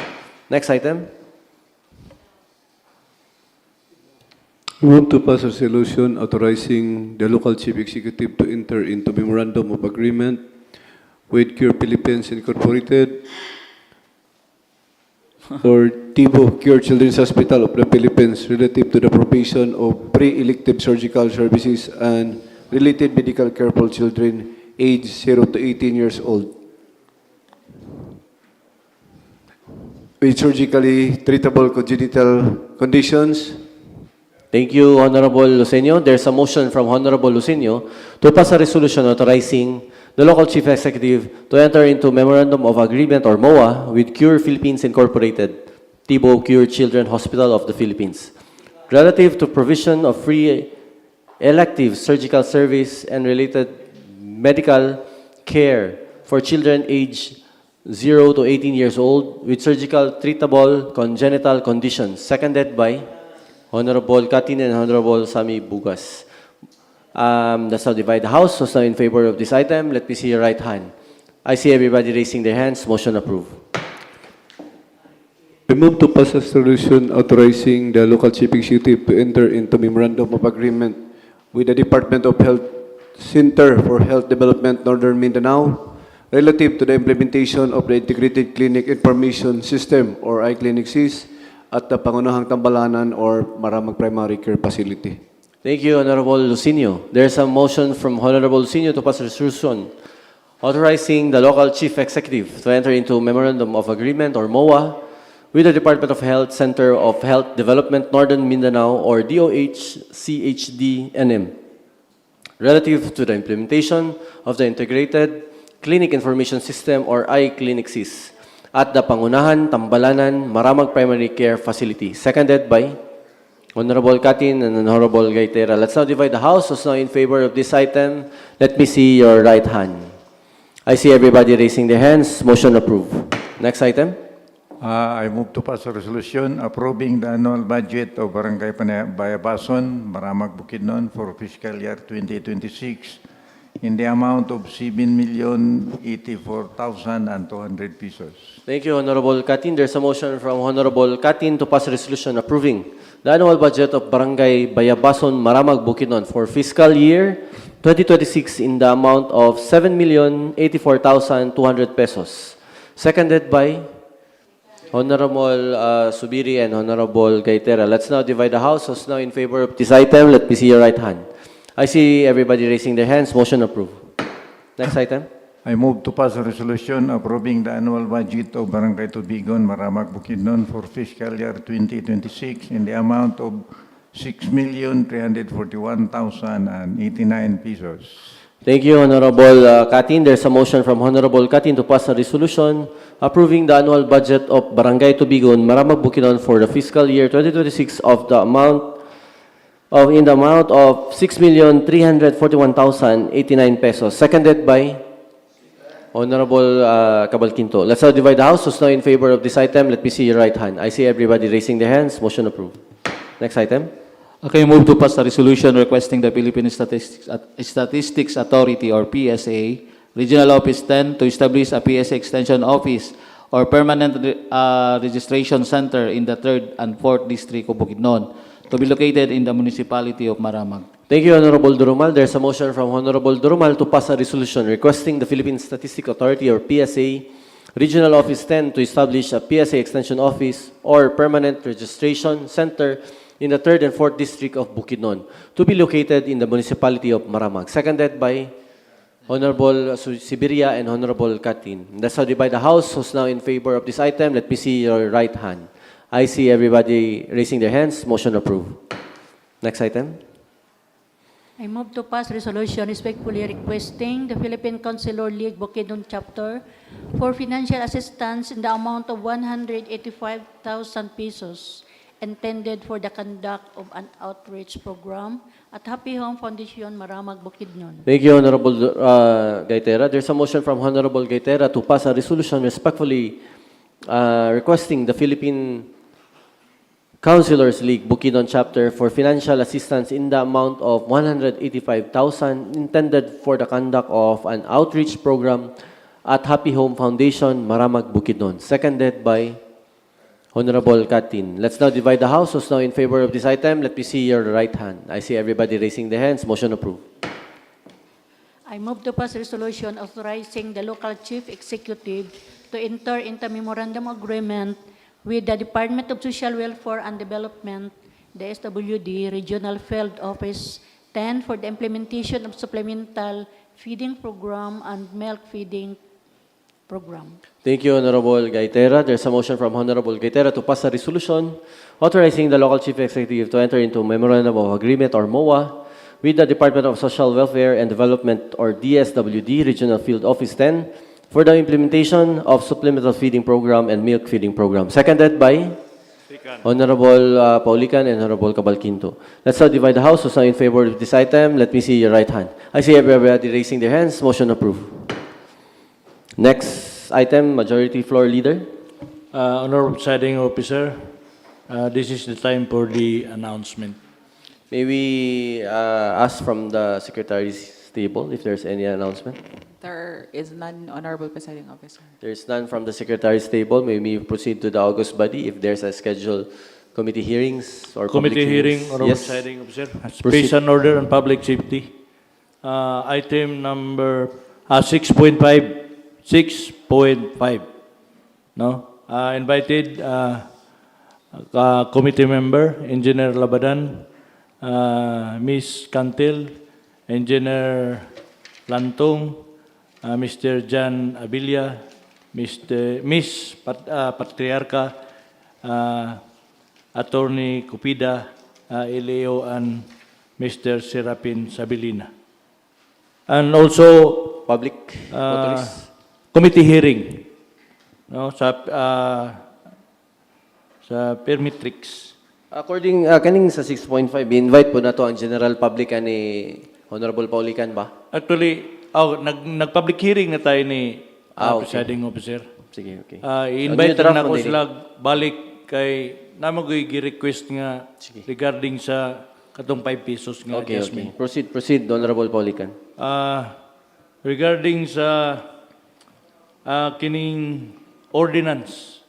Next item. We want to pass a resolution authorizing the local chief executive to enter into memorandum of agreement with Cure Philippines Incorporated or TIBO, Cure Children's Hospital of the Philippines, relative to the provision of pre-elective surgical services and related medical care for children aged 0 to 18 years old with surgically treatable congenital conditions. Thank you, Honorable Lucenio. There's a motion from Honorable Lucenio to pass a resolution authorizing the local chief executive to enter into memorandum of agreement or MOA with Cure Philippines Incorporated, TIBO Cure Children Hospital of the Philippines, relative to provision of free elective surgical service and related medical care for children aged 0 to 18 years old with surgical treatable congenital conditions, seconded by Honorable Katin and Honorable Sammy Bugas. Let's now divide the House. Who's now in favor of this item? Let me see your right hand. I see everybody raising their hands. Motion approved. We move to pass a resolution authorizing the local chief executive to enter into memorandum of agreement with the Department of Health Center for Health Development Northern Mindanao relative to the implementation of the Integrated Clinic Information System or 𝐒𝐀𝐍𝐆 at the Pangunahang Tambalanan or Maramag Primary Care Facility. Thank you, Honorable Lucenio. There's a motion from Honorable Lucenio to pass a resolution authorizing the local chief executive to enter into memorandum of agreement or MOA with the Department of Health Center of Health Development Northern Mindanao or DOH-CHD-NM relative to the implementation of the Integrated Clinic Information System or 𝐒𝐀𝐍𝐆 at the Pangunahan, Tambalanan, Maramag Primary Care Facility, seconded by Honorable Katin and Honorable Gaitera. Let's now divide the House. Who's now in favor of this item? Let me see your right hand. I see everybody raising their hands. Motion approved. Next item. I move to pass a resolution approving the annual budget of Barangay Bayabason, Maramag, Bukidnon for fiscal year 2026 in the amount of 7,084,200 pesos. Thank you, Honorable Katin. There's a motion from Honorable Katin to pass a resolution approving the annual budget of Barangay Bayabason, Maramag, Bukidnon for fiscal year 2026 in the amount of 7,084,200 pesos. Seconded by Honorable Subiri and Honorable Gaitera. Let's now divide the House. Who's now in favor of this item? Let me see your right hand. I see everybody raising their hands. Motion approved. Next item. I move to pass a resolution approving the annual budget of Barangay Tubigon, Maramag, Bukidnon for fiscal year 2026 in the amount of 6,341,089 pesos. Thank you, Honorable Katin. There's a motion from Honorable Katin to pass a resolution approving the annual budget of Barangay Tubigon, Maramag, Bukidnon for the fiscal year 2026 in the amount of 6,341,089 pesos. Seconded by Honorable Cabalquinto. Let's now divide the House. Who's now in favor of this item? Let me see your right hand. I see everybody raising their hands. Motion approved. Next item. Okay, move to pass a resolution requesting the Philippine Statistics Authority or PSA, Regional Office 10 to establish a PSA Extension Office or Permanent Registration Center in the 3rd and 4th District of Bukidnon to be located in the Municipality of Maramag. Thank you, Honorable Durumal. There's a motion from Honorable Durumal to pass a resolution requesting the Philippine Statistics Authority or PSA, Regional Office 10 to establish a PSA Extension Office or Permanent Registration Center in the 3rd and 4th District of Bukidnon to be located in the Municipality of Maramag. Seconded by Honorable Sibiria and Honorable Katin. That's how divide the House. Who's now in favor of this item? Let me see your right hand. I see everybody raising their hands. Motion approved. Next item. I move to pass resolution respectfully requesting the Philippine Consular League Bukidnon chapter for financial assistance in the amount of 185,000 pesos intended for the conduct of an outreach program at Happy Home Foundation, Maramag, Bukidnon. Thank you, Honorable Gaitera. There's a motion from Honorable Gaitera to pass a resolution respectfully requesting the Philippine Councilors League Bukidnon chapter for financial assistance in the amount of 185,000 intended for the conduct of an outreach program at Happy Home Foundation, Maramag, Bukidnon. Seconded by Honorable Katin. Let's now divide the House. Who's now in favor of this item? Let me see your right hand. I see everybody raising their hands. Motion approved. I move to pass resolution authorizing the local chief executive to enter into memorandum agreement with the Department of Social Welfare and Development, the SWD Regional Field Office 10 for the implementation of supplemental feeding program and milk feeding program. Thank you, Honorable Gaitera. There's a motion from Honorable Gaitera to pass a resolution authorizing the local chief executive to enter into memorandum of agreement or MOA with the Department of Social Welfare and Development or DSWD Regional Field Office 10 for the implementation of supplemental feeding program and milk feeding program. Seconded by Honorable Paulican and Honorable Cabalquinto. Let's now divide the House. Who's now in favor of this item? Let me see your right hand. I see everybody raising their hands. Motion approved. Next item, Majority Floor Leader. Honorable Presiding Officer, this is the time for the announcement. May we ask from the Secretary's table if there's any announcement? There is none, Honorable Presiding Officer. There's none from the Secretary's table. May we proceed to the August body if there's a scheduled committee hearings or public Committee hearing, hearings? Honorable Yes. Presiding Officer. Proceed. Based on order on public safety. Item number 6.5. 6.5. No? Invited committee member, Engineer Labadan, Ms. Cantil, Engineer Lantong, Mr. Jan Abilia, Miss Patriarca, Attorney Cupida, Eleo, and Mr. Serapin Sabilina. And also, Public motorists. committee hearing, no, sa Permitrix. According kaning sa 6.5, invite po na to ang general public ni Honorable Paulican ba? Actually, nag-public hearing na tayo ni Okay. Presiding Officer. Sige, okay. I-invite Ano yung draft na mo, ko Dili? sila balik kay namagoy gi-request nga Sige. regarding sa katong 5 pesos nga Okay, okay. adjustment. Proceed, Honorable Paulican. Regarding sa kining ordinance,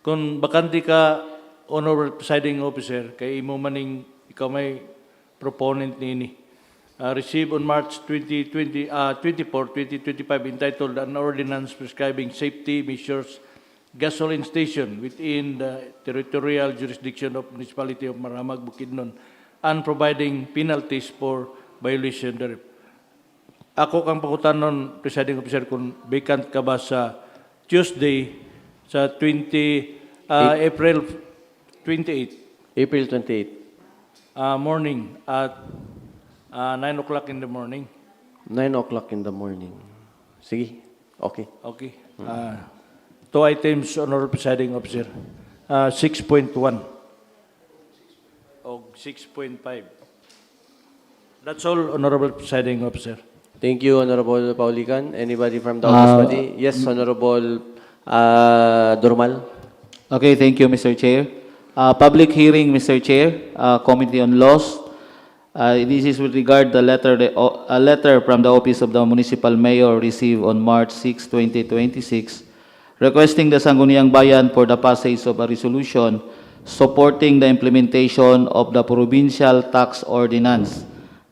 kung bakante ka, Honorable Presiding Officer, kay imo maning ikaw may proponent nini. Received on March 24, 2025, entitled An Ordinance Prescribing Safety Measures Gasoline Station within the territorial jurisdiction of Municipality of Maramag, Bukidnon, and providing penalties for violation thereof. Ako kang pakutanon, Presiding Officer, kung vacant ka ba sa Tuesday, sa April 28, April 28, morning at 9 o'clock in the morning. 9 o'clock in the morning. Sige, okay. Okay. Two items, Honorable Presiding Officer. 6.1 o 6.5. That's all, Honorable Presiding Officer. Thank you, Honorable Paulican. Anybody from the August body? Yes, Honorable Dormal. Okay, thank you, Mr. Chair. Public hearing, Mr. Chair, Committee on Laws. This is with regard a letter from the Office of the Municipal Mayor received on March 6, 2026, requesting the Sangguniang Bayan for the passage of a resolution supporting the implementation of the Provincial Tax Ordinance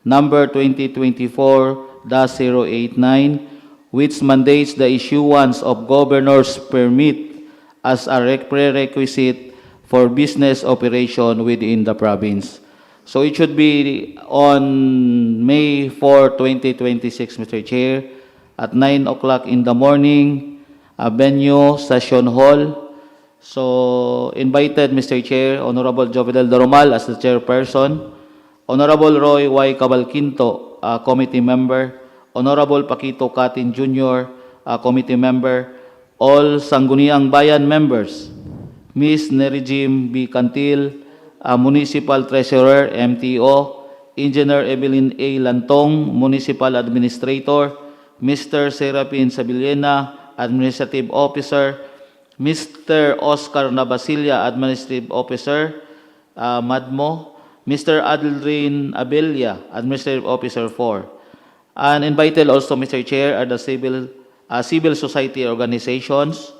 number 2024-089, which mandates the issuance of governor's permit as a prerequisite for business operation within the province. So it should be on May 4, 2026, Mr. Chair, at 9 o'clock in the morning, venue, Session Hall. So invited, Mr. Chair, Honorable Jovidel Doromal as the chairperson, Honorable Roy Y. Cabalquinto, committee member, Honorable Paquito Catin Jr., committee member, all Sangguniang Bayan members, Ms. Nerijim B. Cantil, Municipal Treasurer, MTO, Engineer Evelyn A. Lantong, Municipal Administrator, Mr. Serapin Sabilina, Administrative Officer, Mr. Oscar Nabasilia, Administrative Officer, MADMO, Mr. Adlrin Abelia, Administrative Officer 4. And invited also, Mr. Chair, are the civil society organizations,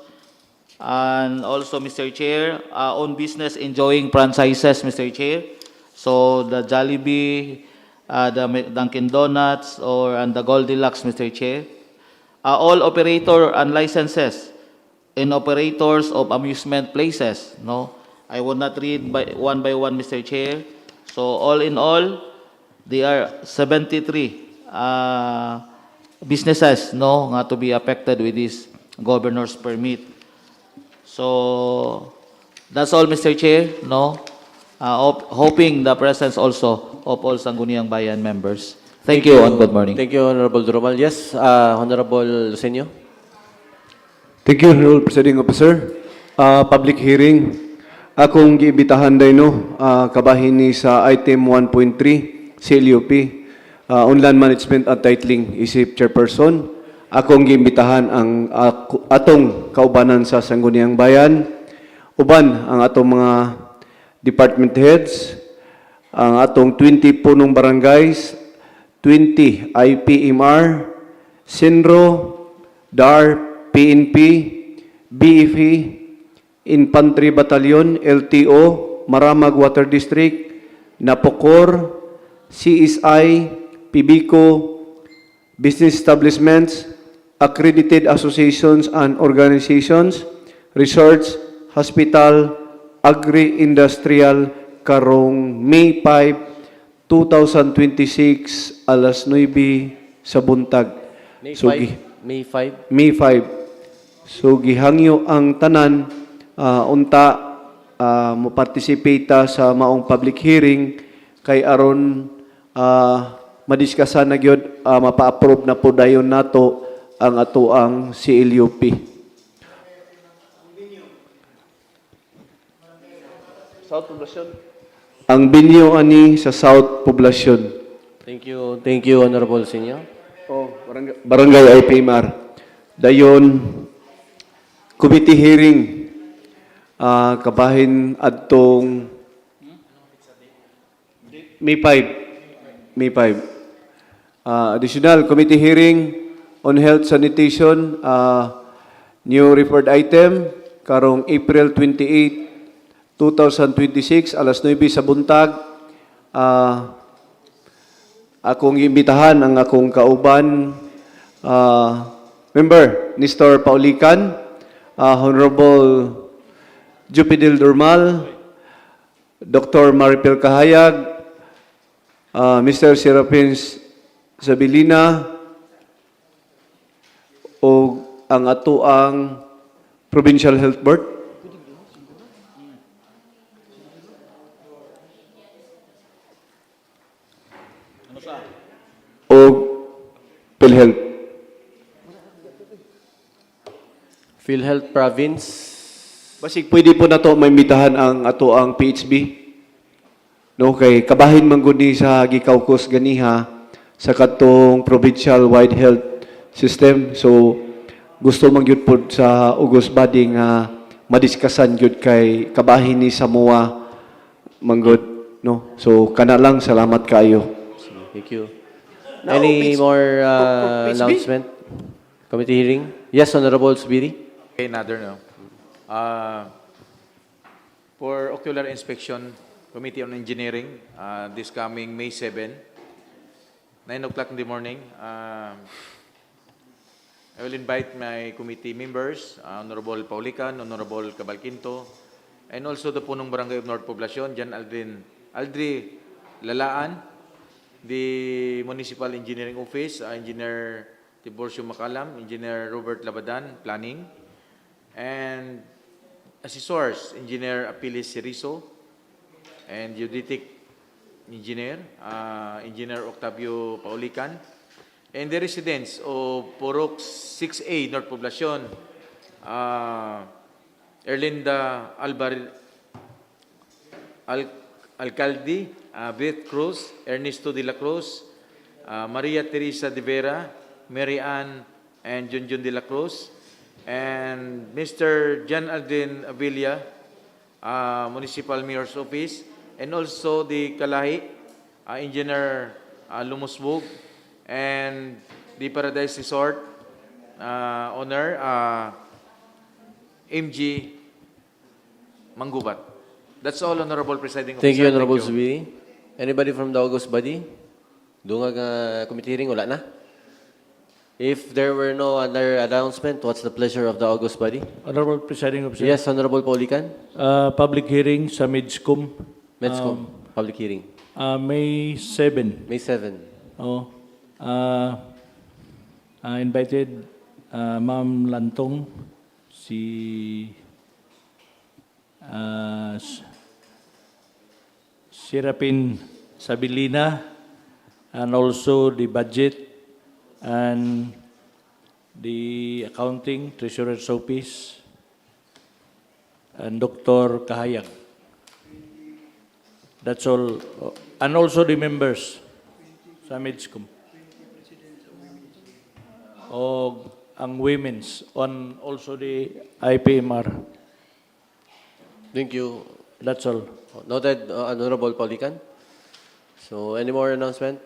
And also, Mr. Chair, own business enjoying franchises, Mr. Chair. So the Jollibee, the Dunkin' Donuts, and the Goldilocks, Mr. Chair. All operator and licenses in operators of amusement places. No, I will not read by one, Mr. Chair. So all in all, there are 73 businesses, no, nga to be affected with this governor's permit. So that's all, Mr. Chair. No, hoping the presence also of all Sangguniang Bayan members. Thank you and good morning. Thank you, Honorable Duromal. Yes, Honorable Lucenio. Thank you, Honorable Presiding Officer. Public hearing. Akong giibitahan day no, kabahin ni sa item 1.3, CLUP, Unland Management at Titling, isip Chairperson. Akong giimbitahan ang atong kaubanan sa Sangguniang Bayan, uban ang atong mga department heads, ang atong 20 punong barangays, 20 IPMR, Sinro, DAR, PNP, BFE, Infantry Battalion, LTO, Maramag Water District, Napocor, CSI, PIBICO, business establishments, accredited associations and organizations, research, hospital, agri-industrial, karong May 5, 2026, alas 9 sa buntag. May So, 5. May 5. May 5. So, gihangyo ang tanan, unta, mo-participate sa maong public hearing, kay aron madiskasan na gyud, mapa-approve na po dayon nato ang atoang CLUP. South Poblacion. Ang binyo ani sa South Poblacion. Thank you, Honorable Lucenio. Barangay IPMR. Dayon, committee hearing, kabahin adtong May 5. May 5. Additional committee hearing on health sanitation, new referred item, karong April 28, 2026, alas 9 sa buntag. Akong imbitahan ang akong kauban, member, Mr. Paulican, Honorable Jupidil Durmal, Dr. Maripel Kahayag, Mr. Serapins Sabilina, o ang atoang Provincial Health Board. O PhilHealth. PhilHealth Province. Basig pwede po na to maimbitahan ang atoang PHB. No, kay kabahin man gud ni sa gikaukos ganiha sa katong provincial wide health system. So gusto man gyud pod sa Ugos Body nga madiskasan gyud kay kabahin ni Samoa manggod, no. So kana lang, salamat kaayo. Thank you. Any more announcement? Committee hearing? Yes, Honorable Subiri. Okay, another no. For ocular inspection, Committee on Engineering, this coming May 7, 9 o'clock in the morning. I will invite my committee members, Honorable Paulican, Honorable Cabalquinto, and also the Punong Barangay of North Poblacion, Jan Aldri Lalaan, the Municipal Engineering Office, Engineer Tiborcio Macalam, Engineer Robert Labadan, Planning, and Assessors, Engineer Apilis Cerizo, and Geodetic Engineer, Engineer Octavio Paulican, and the residents of Purok 6A, North Poblacion, Erlinda Alcalde, Beth Cruz, Ernesto de la Cruz, Maria Teresa de Vera, Mary Ann, and Junjun de la Cruz, and Mr. Jan Alden Avilla, Municipal Mayor's Office, and also the Kalahi, Engineer Lumusbog, and the Paradise Resort owner, MG Manggubat. That's all, Honorable Presiding Officer. Thank you, Honorable Zubiri. Anybody from the August body? Dungag committee hearing, wala na? If there were no other announcement, what's the pleasure of the August body? Honorable Presiding Officer. Yes, Honorable Paulican. Public hearing sa MIDSCOM. Medscom, public hearing. May 7. May 7. Oh. Invited Ma'am Lantong, si Sirapin Sabilina, and also the budget and the accounting, treasurer's office, and Dr. Kahayag. That's all. And also the members sa MIDSCOM. O ang women's, on also the IPMR. Thank you. That's all. Noted, Honorable Paulican. So, any more announcement?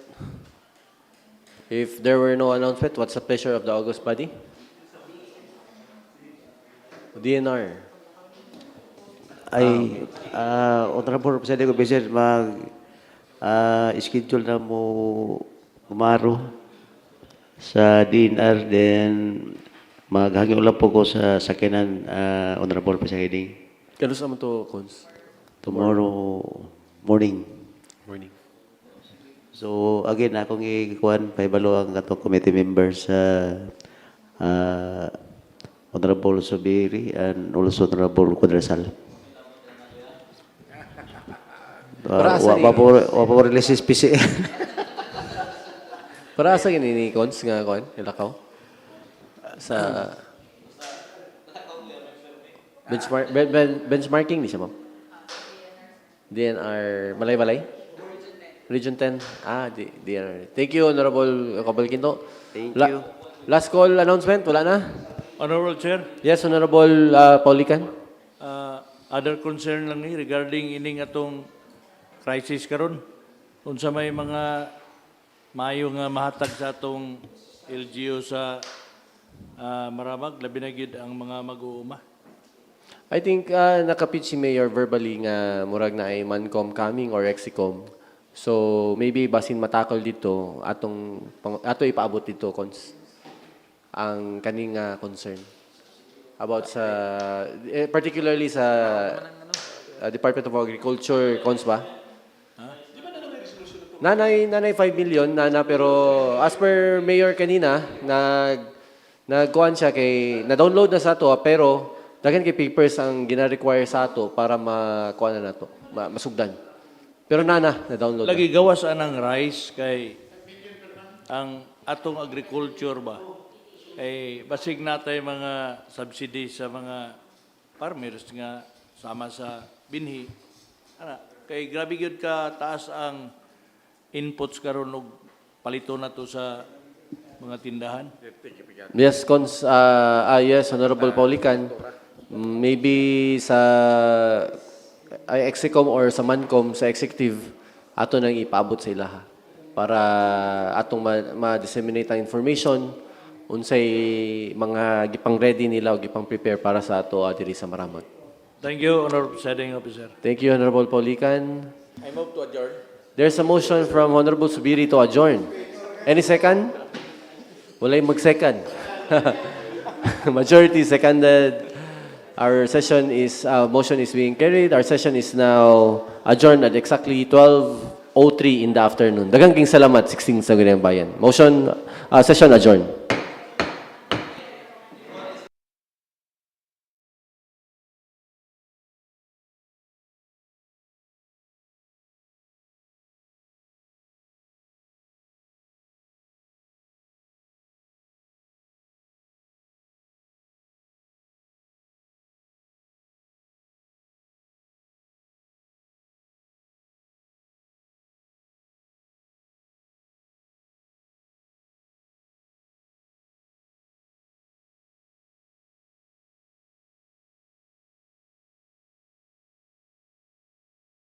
If there were no announcement, what's the pleasure of the August body? DNR. Honorable Presiding Officer, schedule na mo umaro sa DNR, then maghangin ulang po ko sa sakinan, Honorable Presiding. Kano sa mo to, Cons? Tomorrow morning. Morning. So, again, akong ikuhan, paibalo ang atong committee members sa Honorable Zubiri and also Honorable Cuadrasal. Wapo release PC. Para sa ni Cons nga kon, ilakaw. Sa benchmarking ni siya, ma'am. DNR Malay-Balay? Region 10. DNR. Thank you, Honorable Cabalquinto. Thank you. Last call announcement, wala na? Honorable Chair, Yes, Honorable Paulican. other concern lang ni regarding ining atong crisis karon. Unsa may mga maayo nga mahatag sa atong LGU sa Maramag, labi na gyud ang mga mag-uuma. I think nakapit si Mayor verbally nga murag na ay Mancom coming or Exicom. So maybe basin matakol dito ato ipaabot dito Cons ang kaning concern about sa particularly sa Department of Agriculture, Cons ba? Nanay 5 million pero as per Mayor kanina nagkuhan siya kay na-download na sa ato pero daghan kay papers ang gina-require sa ato para makuha na nato, masugdan. Pero na-download. Lagi gawas anang rice kay ang atong agriculture ba ay basig natay mga subsidy sa mga farmers nga sama sa binhi. Kay grabe gyud ka taas ang inputs karon og palito na to sa mga tindahan. Yes, Cons. Yes, Honorable Paulican. Maybe sa Exicom or sa Mancom, sa executive, ato nang ipaabot sa ilaha para atong ma-disseminate ang information unsay mga gipang ready nila o gipang prepare para sa ato diri sa Maramag. Thank you, Honorable Presiding Officer. Thank you, Honorable Paulican. I move to adjourn. There's a motion from Honorable Subiri to adjourn. Any second? Walay mag-second. Majority seconded. Our session is, motion is being carried. Our session is now adjourned at exactly 12:03 in the afternoon. Daghang king salamat, 16 Sangguniang Bayan. Motion, session adjourned.